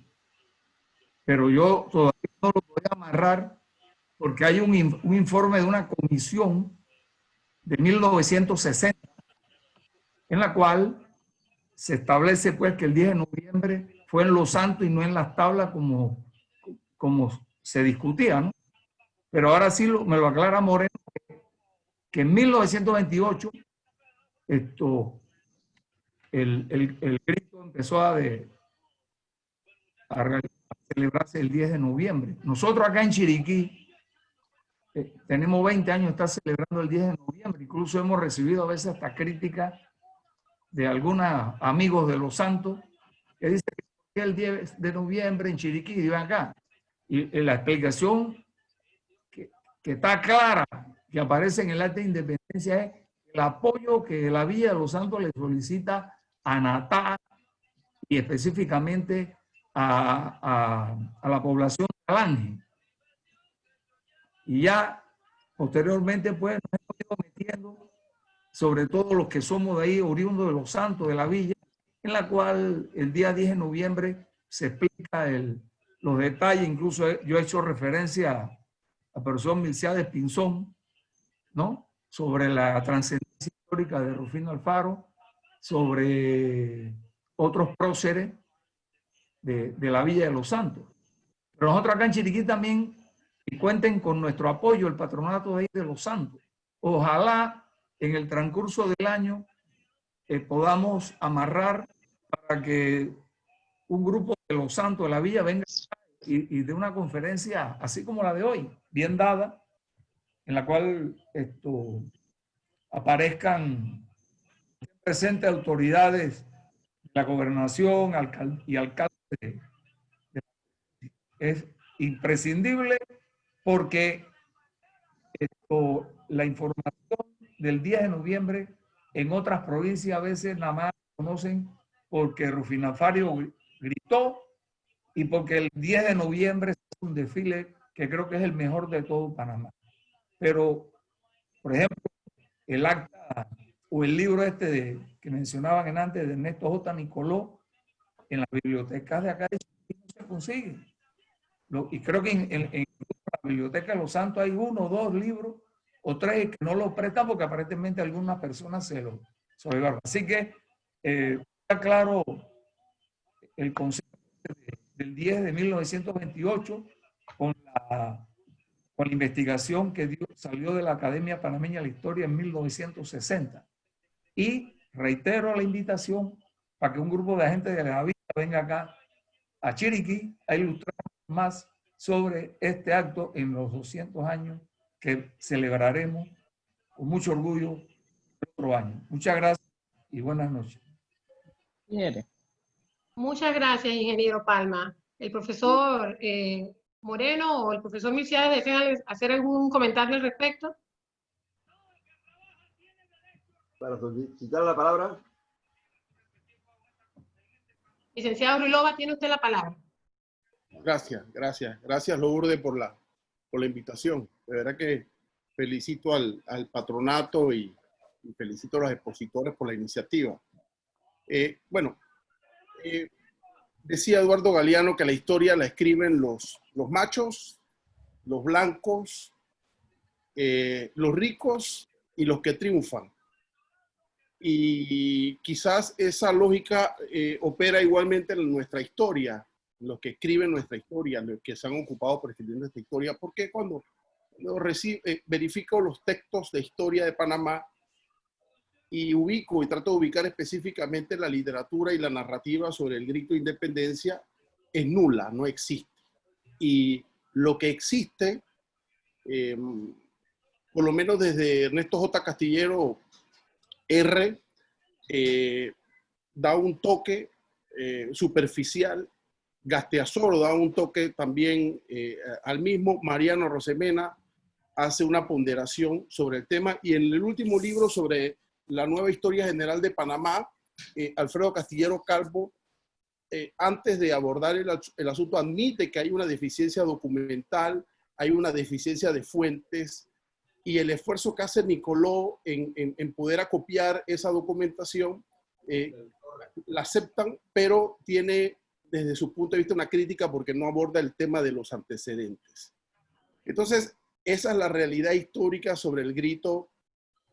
S13: Pero yo todavía no lo voy a amarrar porque hay un informe de una comisión de 1960 en la cual se establece pues que el 10 de noviembre fue en Los Santos y no en las tablas como se discutía, ¿no? Pero ahora sí me lo aclara Moreno, que en 1928 el grito empezó a celebrarse el 10 de noviembre. Nosotros acá en Chiriquí tenemos 20 años, está celebrando el 10 de noviembre. Incluso hemos recibido a veces hasta críticas de algunos amigos de Los Santos que dicen que el 10 de noviembre en Chiriquí, y van acá. Y la explicación que está clara, que aparece en el acta de independencia, es el apoyo que la Villa de Los Santos le solicita a Natá y específicamente a la población de Alange. Y ya posteriormente pues nos hemos ido metiendo, sobre todo los que somos de ahí, oriundos de Los Santos, de la Villa, en la cual el día 10 de noviembre se explica los detalles. Incluso yo he hecho referencia a profesor Milciades Pinzón, ¿no? Sobre la trascendencia histórica de Rufino Alfaro, sobre otros próceres de la Villa de Los Santos. Pero nosotros acá en Chiriquí también, y cuenten con nuestro apoyo, el patronato de ahí de Los Santos. Ojalá en el transcurso del año podamos amarrar para que un grupo de Los Santos de la Villa venga y de una conferencia así como la de hoy, bien dada, en la cual aparezcan presentes autoridades de la gobernación y alcaldes. Es imprescindible porque la información del 10 de noviembre en otras provincias a veces nada más conocen porque Rufino Alfaro gritó y porque el 10 de noviembre es un desfile que creo que es el mejor de todo Panamá. Pero, por ejemplo, el acta o el libro que mencionaban antes de Ernesto J. Nicoló, en las bibliotecas de acá no se consigue. Y creo que en la biblioteca de Los Santos hay 1 o 2 libros o 3 que no lo prestan porque aparentemente algunas personas se lo llevaron. Así que está claro el concepto del 10 de 1928 con con la investigación que salió de la Academia Panameña de la Historia en 1960. Y reitero la invitación para que un grupo de gente de la villa venga acá a Chiriquí a ilustrar más sobre este acto en los 200 años que celebraremos con mucho orgullo el otro año. Muchas gracias y buenas noches.
S1: Muchas gracias, ingeniero Palma. El profesor Moreno o el profesor Milciades desean hacer algún comentario al respecto.
S14: Para solicitar la palabra.
S1: Licenciado Ruilova, tiene usted la palabra.
S12: Gracias Lourdes por la invitación. De verdad que felicito al patronato y felicito a los expositores por la iniciativa. Decía Eduardo Galeano que la historia la escriben los machos, los blancos, los ricos y los que triunfan. Y quizás esa lógica opera igualmente en nuestra historia, los que escriben nuestra historia, los que se han ocupado por escribir nuestra historia, porque cuando verifico los textos de historia de Panamá y trato de ubicar específicamente la literatura y la narrativa sobre el grito de independencia, es nula, no existe. Y lo que existe, por lo menos desde Ernesto J. Castillero R, da un toque superficial. Gasteazoro da un toque también al mismo. Mariano Rosemena hace una ponderación sobre el tema. Y en el último libro sobre la nueva historia general de Panamá, Alfredo Castillero Calvo, antes de abordar el asunto, admite que hay una deficiencia documental, hay una deficiencia de fuentes, y el esfuerzo que hace Nicoló en poder acopiar esa documentación, la aceptan, pero tiene desde su punto de vista una crítica porque no aborda el tema de los antecedentes. Entonces, esa es la realidad histórica sobre el grito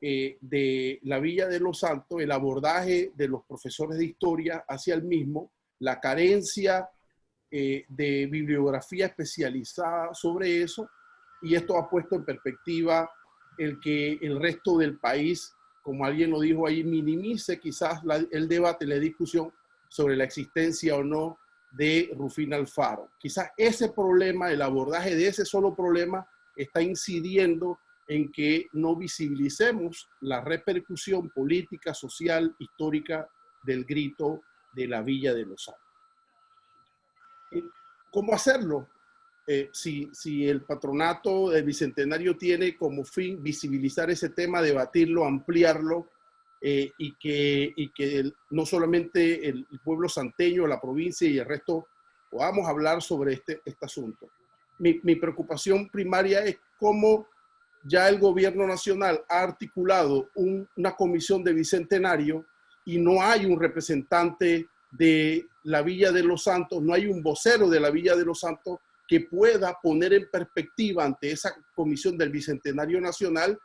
S12: de la Villa de los Santos, el abordaje de los profesores de historia hacia el mismo, la carencia de bibliografía especializada sobre eso, y esto ha puesto en perspectiva el que el resto del país, como alguien lo dijo ahí, minimice quizás el debate, la discusión sobre la existencia o no de Rufina Alfaro. Quizás ese problema, el abordaje de ese solo problema, está incidiendo en que no visibilicemos la repercusión política, social, histórica del grito de la Villa de los Santos. ¿Cómo hacerlo? Si el patronato del Bicentenario tiene como fin visibilizar ese tema, debatirlo, ampliarlo, y que no solamente el pueblo santeño, la provincia y el resto podamos hablar sobre este asunto. Mi preocupación primaria es cómo ya el gobierno nacional ha articulado una comisión de Bicentenario y no hay un representante de la Villa de los Santos, no hay un vocero de la Villa de los Santos que pueda poner en perspectiva ante esa comisión del Bicentenario Nacional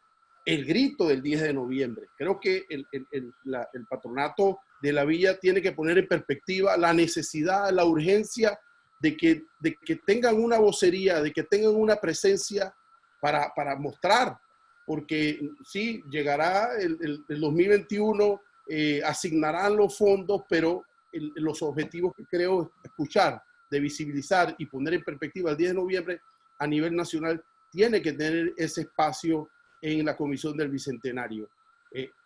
S12: el grito del 10 de noviembre. Creo que el patronato de la Villa tiene que poner en perspectiva la necesidad, la urgencia de que tengan una vocería, de que tengan una presencia para mostrar, porque sí, llegará el 2021, asignarán los fondos, pero los objetivos que creo escuchar, de visibilizar y poner en perspectiva el 10 de noviembre a nivel nacional, tiene que tener ese espacio en la Comisión del Bicentenario.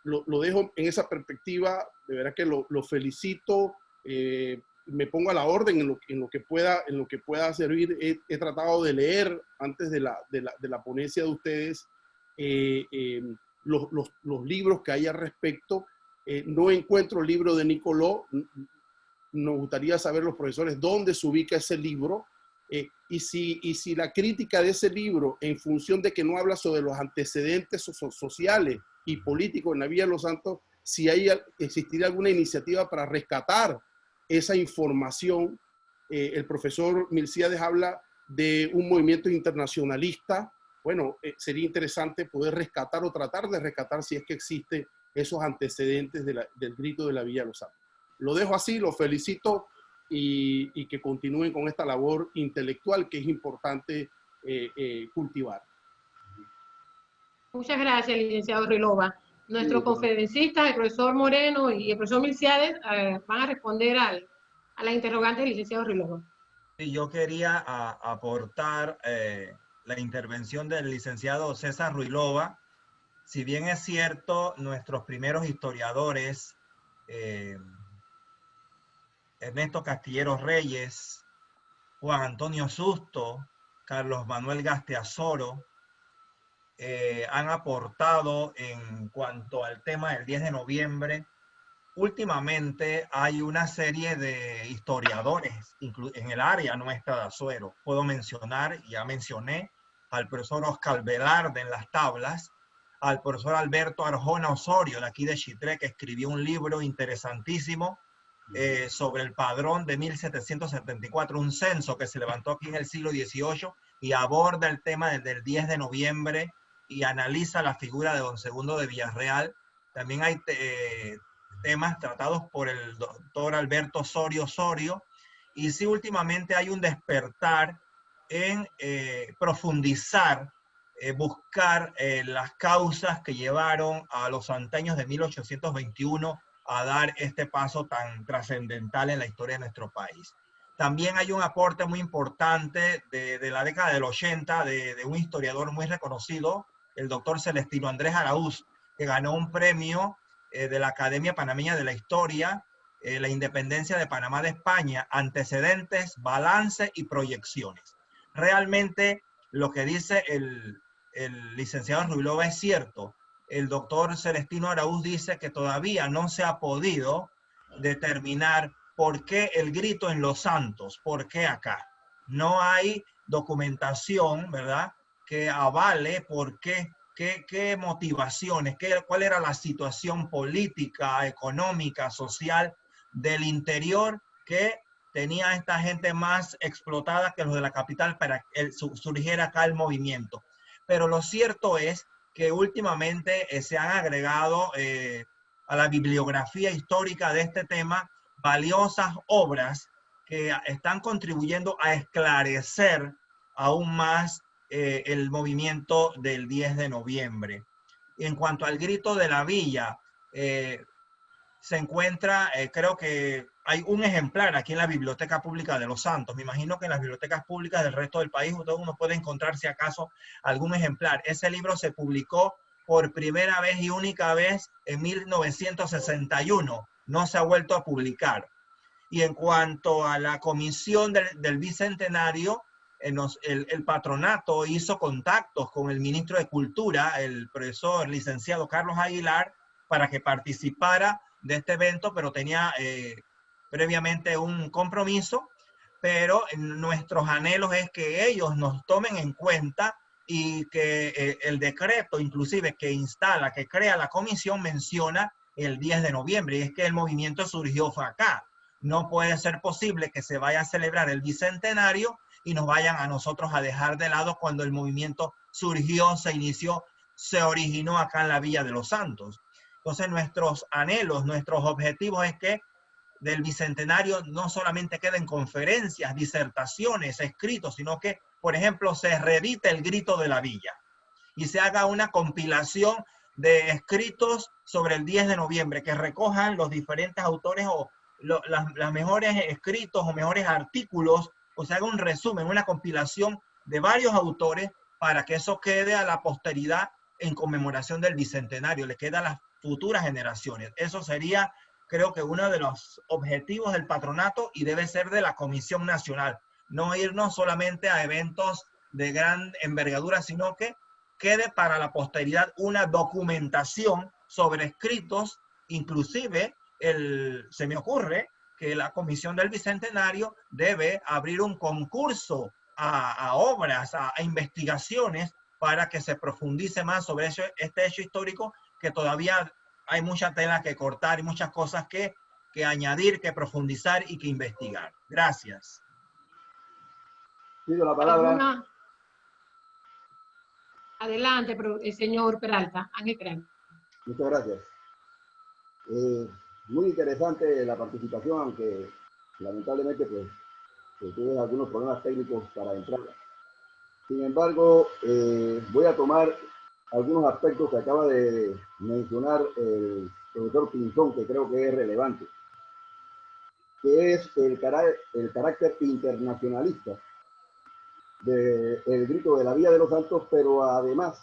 S12: Lo dejo en esa perspectiva, de verdad que lo felicito, me pongo a la orden en lo que pueda servir. He tratado de leer antes de la ponencia de ustedes los libros que hay al respecto. No encuentro el libro de Nicoló. Nos gustaría saber los profesores dónde se ubica ese libro, y si la crítica de ese libro, en función de que no habla sobre los antecedentes sociales y políticos en la Villa de los Santos, si existiría alguna iniciativa para rescatar esa información. El profesor Milciades habla de un movimiento internacionalista. Bueno, sería interesante poder rescatar o tratar de rescatar, si es que existe, esos antecedentes del grito de la Villa de los Santos. Lo dejo así, lo felicito y que continúen con esta labor intelectual que es importante cultivar.
S1: Muchas gracias, licenciado Ruilova. Nuestros conferencistas, el profesor Moreno y el profesor Milciades, van a responder a las interrogantes del licenciado Ruilova.
S3: Sí, yo quería aportar la intervención del licenciado César Ruilova. Si bien es cierto, nuestros primeros historiadores, Ernesto Castilleros Reyes, Juan Antonio Susto, Carlos Manuel Gasteazoro, han aportado en cuanto al tema del 10 de noviembre. Últimamente hay una serie de historiadores en el área nuestra de Azuero. Puedo mencionar, ya mencioné, al profesor Oscar Velarde en las tablas, al profesor Alberto Arjona Osorio, de aquí de Chitré, que escribió un libro interesantísimo sobre el padrón de 1774, un censo que se levantó aquí en el siglo XVIII y aborda el tema del 10 de noviembre y analiza la figura de don Segundo de Villarreal. También hay temas tratados por el doctor Alberto Osorio, y sí, últimamente hay un despertar en profundizar, buscar las causas que llevaron a los santeños de 1821 a dar este paso tan trascendental en la historia de nuestro país. También hay un aporte muy importante de la década del 80 de un historiador muy reconocido, el doctor Celestino Andrés Araúz, que ganó un premio de la Academia Panameña de la Historia, la independencia de Panamá de España, antecedentes, balance y proyecciones. Realmente lo que dice el licenciado Ruilova es cierto. El doctor Celestino Araúz dice que todavía no se ha podido determinar por qué el grito en Los Santos, por qué acá. No hay documentación, ¿verdad?, que avale por qué. ¿Qué motivaciones? ¿Cuál era la situación política, económica, social del interior que tenía esta gente más explotada que los de la capital para que surgiera acá el movimiento? Pero lo cierto es que últimamente se han agregado a la bibliografía histórica de este tema valiosas obras que están contribuyendo a esclarecer aún más el movimiento del 10 de noviembre. Y en cuanto al grito de la villa, se encuentra, creo que hay un ejemplar aquí en la Biblioteca Pública de Los Santos. Me imagino que en las bibliotecas públicas del resto del país uno puede encontrar, si acaso, algún ejemplar. Ese libro se publicó por primera vez y única vez en 1961. No se ha vuelto a publicar. Y en cuanto a la comisión del Bicentenario, el patronato hizo contactos con el ministro de Cultura, el profesor licenciado Carlos Aguilar, para que participara de este evento, pero tenía previamente un compromiso. Pero nuestros anhelos es que ellos nos tomen en cuenta y que el decreto, inclusive, que instala, que crea la comisión, menciona el 10 de noviembre, y es que el movimiento surgió acá. No puede ser posible que se vaya a celebrar el Bicentenario y nos vayan a nosotros a dejar de lado cuando el movimiento surgió, se inició, se originó acá en la Villa de los Santos. Entonces nuestros anhelos, nuestros objetivos es que del Bicentenario no solamente queden conferencias, disertaciones, escritos, sino que, por ejemplo, se reedite el grito de la Villa y se haga una compilación de escritos sobre el 10 de noviembre que recojan los diferentes autores o las mejores escritos o mejores artículos, o se haga un resumen, una compilación de varios autores para que eso quede a la posteridad en conmemoración del Bicentenario, le queda a las futuras generaciones. Eso sería, creo que, uno de los objetivos del patronato y debe ser de la Comisión Nacional. No irnos solamente a eventos de gran envergadura, sino que quede para la posteridad una documentación sobre escritos. Inclusive, se me ocurre que la Comisión del Bicentenario debe abrir un concurso a obras, a investigaciones, para que se profundice más sobre este hecho histórico, que todavía hay mucha tela que cortar y muchas cosas que añadir, que profundizar y que investigar. Gracias.
S14: Pido la palabra.
S1: Adelante, señor Peralta, Ángel Peralta.
S14: Muchas gracias. Muy interesante la participación, aunque lamentablemente pues tuve algunos problemas técnicos para entrar. Sin embargo, voy a tomar algunos aspectos que acaba de mencionar el profesor Pinzón, que creo que es relevante, que es el carácter internacionalista del grito de la Villa de los Santos, pero además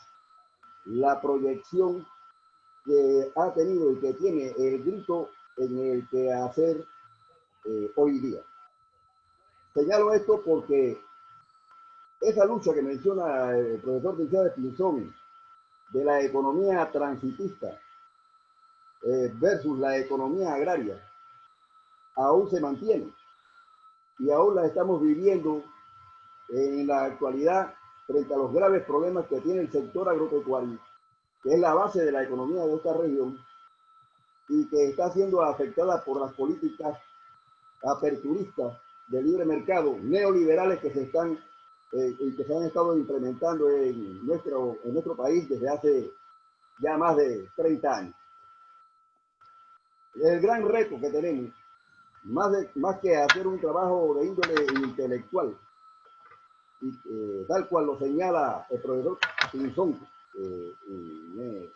S14: la proyección que ha tenido y que tiene el grito en el quehacer hoy día. Señalo esto porque esa lucha que menciona el profesor de Pinzón de la economía transitista versus la economía agraria aún se mantiene y aún la estamos viviendo en la actualidad frente a los graves problemas que tiene el sector agropecuario, que es la base de la economía de esta región y que está siendo afectada por las políticas aperturistas de libre mercado, neoliberales que se están y que se han estado implementando en nuestro país desde hace ya más de 30 años. El gran reto que tenemos, más que hacer un trabajo de índole intelectual, y, tal cual lo señala el profesor Pinzón, me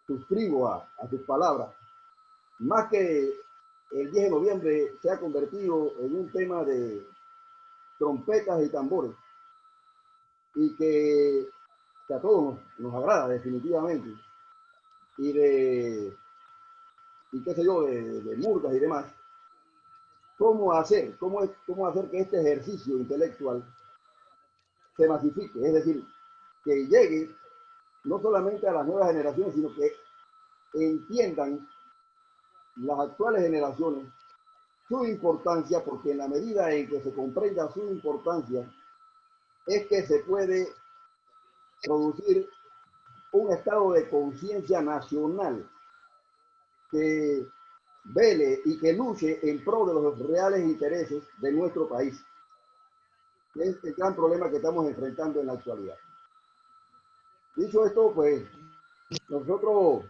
S14: suscribo a sus palabras, más que el 10 de noviembre se ha convertido en un tema de trompetas y tambores, y que a todos nos agrada definitivamente, y qué sé yo, de murgas y demás. ¿Cómo hacer que este ejercicio intelectual se masifique? Es decir, que llegue no solamente a las nuevas generaciones, sino que entiendan las actuales generaciones su importancia, porque en la medida en que se comprenda su importancia, es que se puede producir un estado de conciencia nacional que vele y que luche en pro de los reales intereses de nuestro país. Es el gran problema que estamos enfrentando en la actualidad. Dicho esto, pues nosotros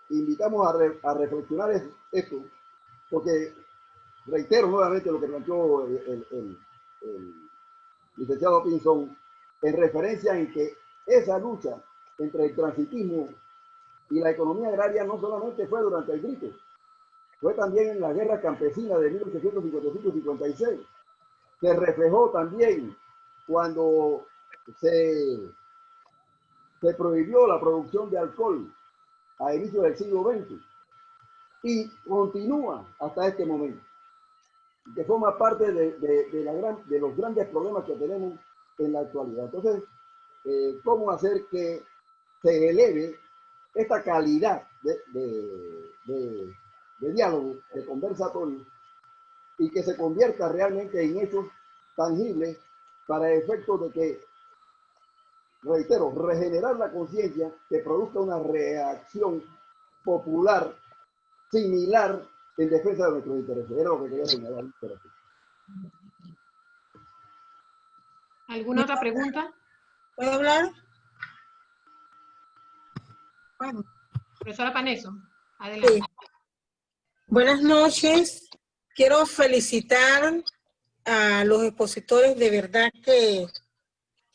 S14: invitamos a reflexionar esto, porque reitero nuevamente lo que planteó el licenciado Pinzón, en referencia en que esa lucha entre el transitismo y la economía agraria no solamente fue durante el grito, fue también en la guerra campesina de 1855-56, se reflejó también cuando se prohibió la producción de alcohol a inicios del siglo XX y continúa hasta este momento, que forma parte de los grandes problemas que tenemos en la actualidad. Entonces, ¿cómo hacer que se eleve esta calidad de diálogo, de conversatorio, y que se convierta realmente en hechos tangibles para efectos de que, reitero, regenerar la conciencia, que produzca una reacción popular similar en defensa de nuestros intereses? Era lo que quería señalar.
S1: ¿Alguna otra pregunta?
S11: ¿Puedo hablar?
S1: Bueno. Profesora Paneso, adelante.
S11: Sí. Buenas noches. Quiero felicitar a los expositores. De verdad que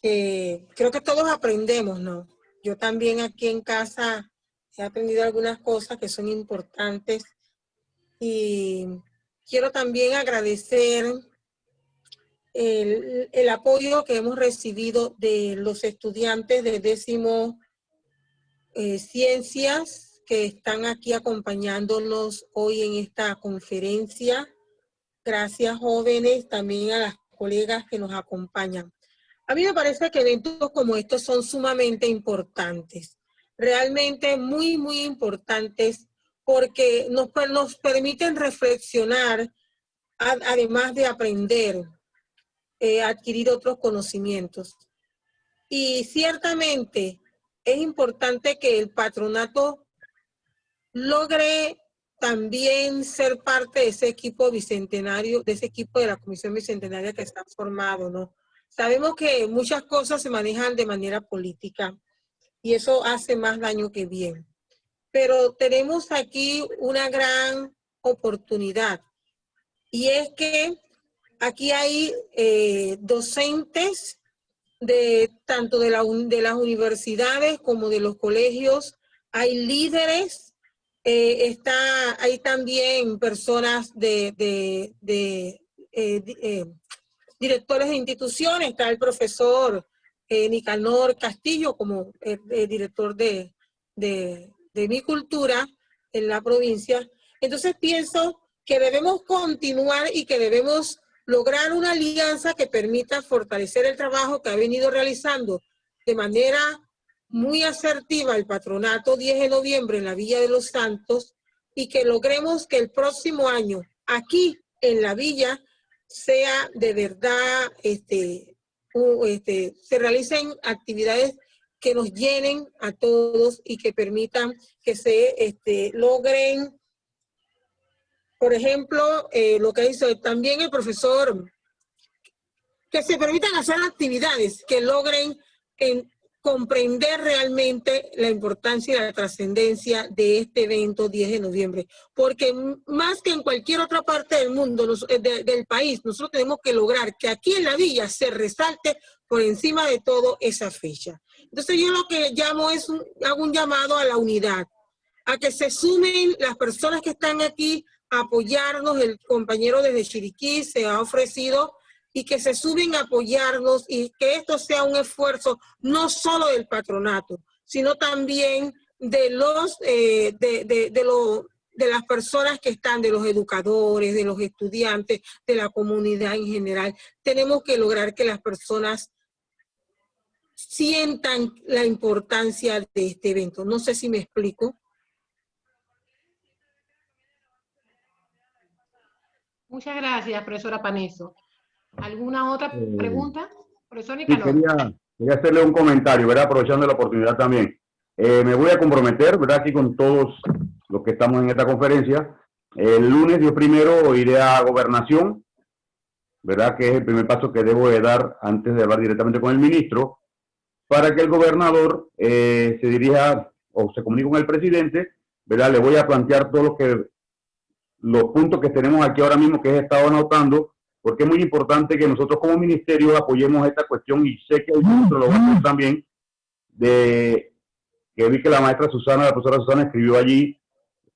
S11: creo que todos aprendemos, ¿no? Yo también aquí en casa he aprendido algunas cosas que son importantes y quiero también agradecer el apoyo que hemos recibido de los estudiantes de 10º Ciencias que están aquí acompañándonos hoy en esta conferencia. Gracias, jóvenes, también a las colegas que nos acompañan. A mí me parece que eventos como estos son sumamente importantes, realmente muy, muy importantes, porque nos permiten reflexionar, además de aprender, adquirir otros conocimientos. Y ciertamente es importante que el patronato logre también ser parte de ese equipo bicentenario, de ese equipo de la Comisión Bicentenaria que está formado, ¿no? Sabemos que muchas cosas se manejan de manera política y eso hace más daño que bien. Pero tenemos aquí una gran oportunidad y es que aquí hay docentes tanto de las universidades como de los colegios. Hay líderes, hay también personas directores de instituciones. Está el profesor Nicanor Castillo como director de mi cultura en la provincia. Entonces pienso que debemos continuar y que debemos lograr una alianza que permita fortalecer el trabajo que ha venido realizando de manera muy asertiva el Patronato 10 de noviembre en la Villa de los Santos, y que logremos que el próximo año aquí en la Villa sea de verdad, se realicen actividades que nos llenen a todos y que permitan que se logren, por ejemplo, lo que dice también el profesor, que se permitan hacer actividades que logren comprender realmente la importancia y la trascendencia de este evento 10 de noviembre. Porque más que en cualquier otra parte del mundo, del país, nosotros tenemos que lograr que aquí en la Villa se resalte por encima de todo esa fecha. Entonces yo lo que llamo es, hago un llamado a la unidad, a que se sumen las personas que están aquí a apoyarnos. El compañero desde Chiriquí se ha ofrecido, y que se suben a apoyarnos, y que esto sea un esfuerzo no solo del patronato, sino también de las personas que están, de los educadores, de los estudiantes, de la comunidad en general. Tenemos que lograr que las personas sientan la importancia de este evento. No sé si me explico.
S1: Muchas gracias, profesora Paneso. ¿Alguna otra pregunta? Profesor
S9: Sí,
S1: Nicanor.
S9: quería hacerle un comentario, ¿verdad? Aprovechando la oportunidad también. Me voy a comprometer, ¿verdad? Aquí con todos los que estamos en esta conferencia. El lunes yo primero iré a Gobernación, ¿verdad? Que es el primer paso que debo de dar antes de hablar directamente con el ministro, para que el gobernador se dirija o se comunique con el presidente, ¿verdad? Le voy a plantear todos los puntos que tenemos aquí ahora mismo que he estado anotando, porque es muy importante que nosotros como ministerio apoyemos esta cuestión, y sé que el ministro lo va a hacer también, que vi que la profesora Susana escribió allí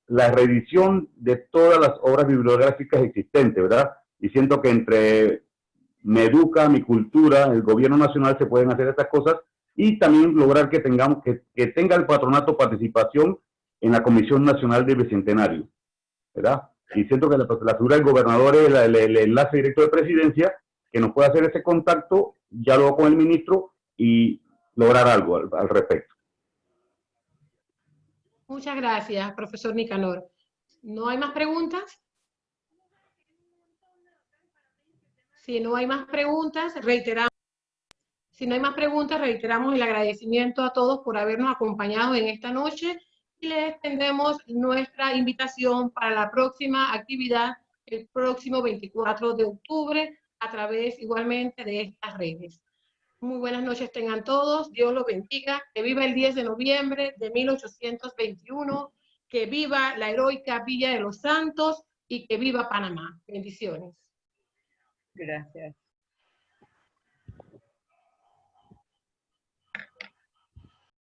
S9: la reedición de todas las obras bibliográficas existentes, ¿verdad? Y siento que entre Meduca, Mi Cultura, el gobierno nacional se pueden hacer estas cosas, y también lograr que tengamos, que tenga el patronato participación en la Comisión Nacional del Bicentenario, ¿verdad? Y siento que la figura del gobernador es el enlace directo de presidencia, que nos puede hacer ese contacto, ya luego con el ministro, y lograr algo al respecto.
S1: Muchas gracias, profesor Nicanor. ¿No hay más preguntas? Si no hay más preguntas, reiteramos el agradecimiento a todos por habernos acompañado en esta noche, y les extendemos nuestra invitación para la próxima actividad el próximo 24 de octubre a través igualmente de estas redes. Muy buenas noches tengan todos, Dios los bendiga, que viva el 10 de noviembre de 1821, que viva la heroica Villa de los Santos y que viva Panamá. Bendiciones.
S15: Gracias.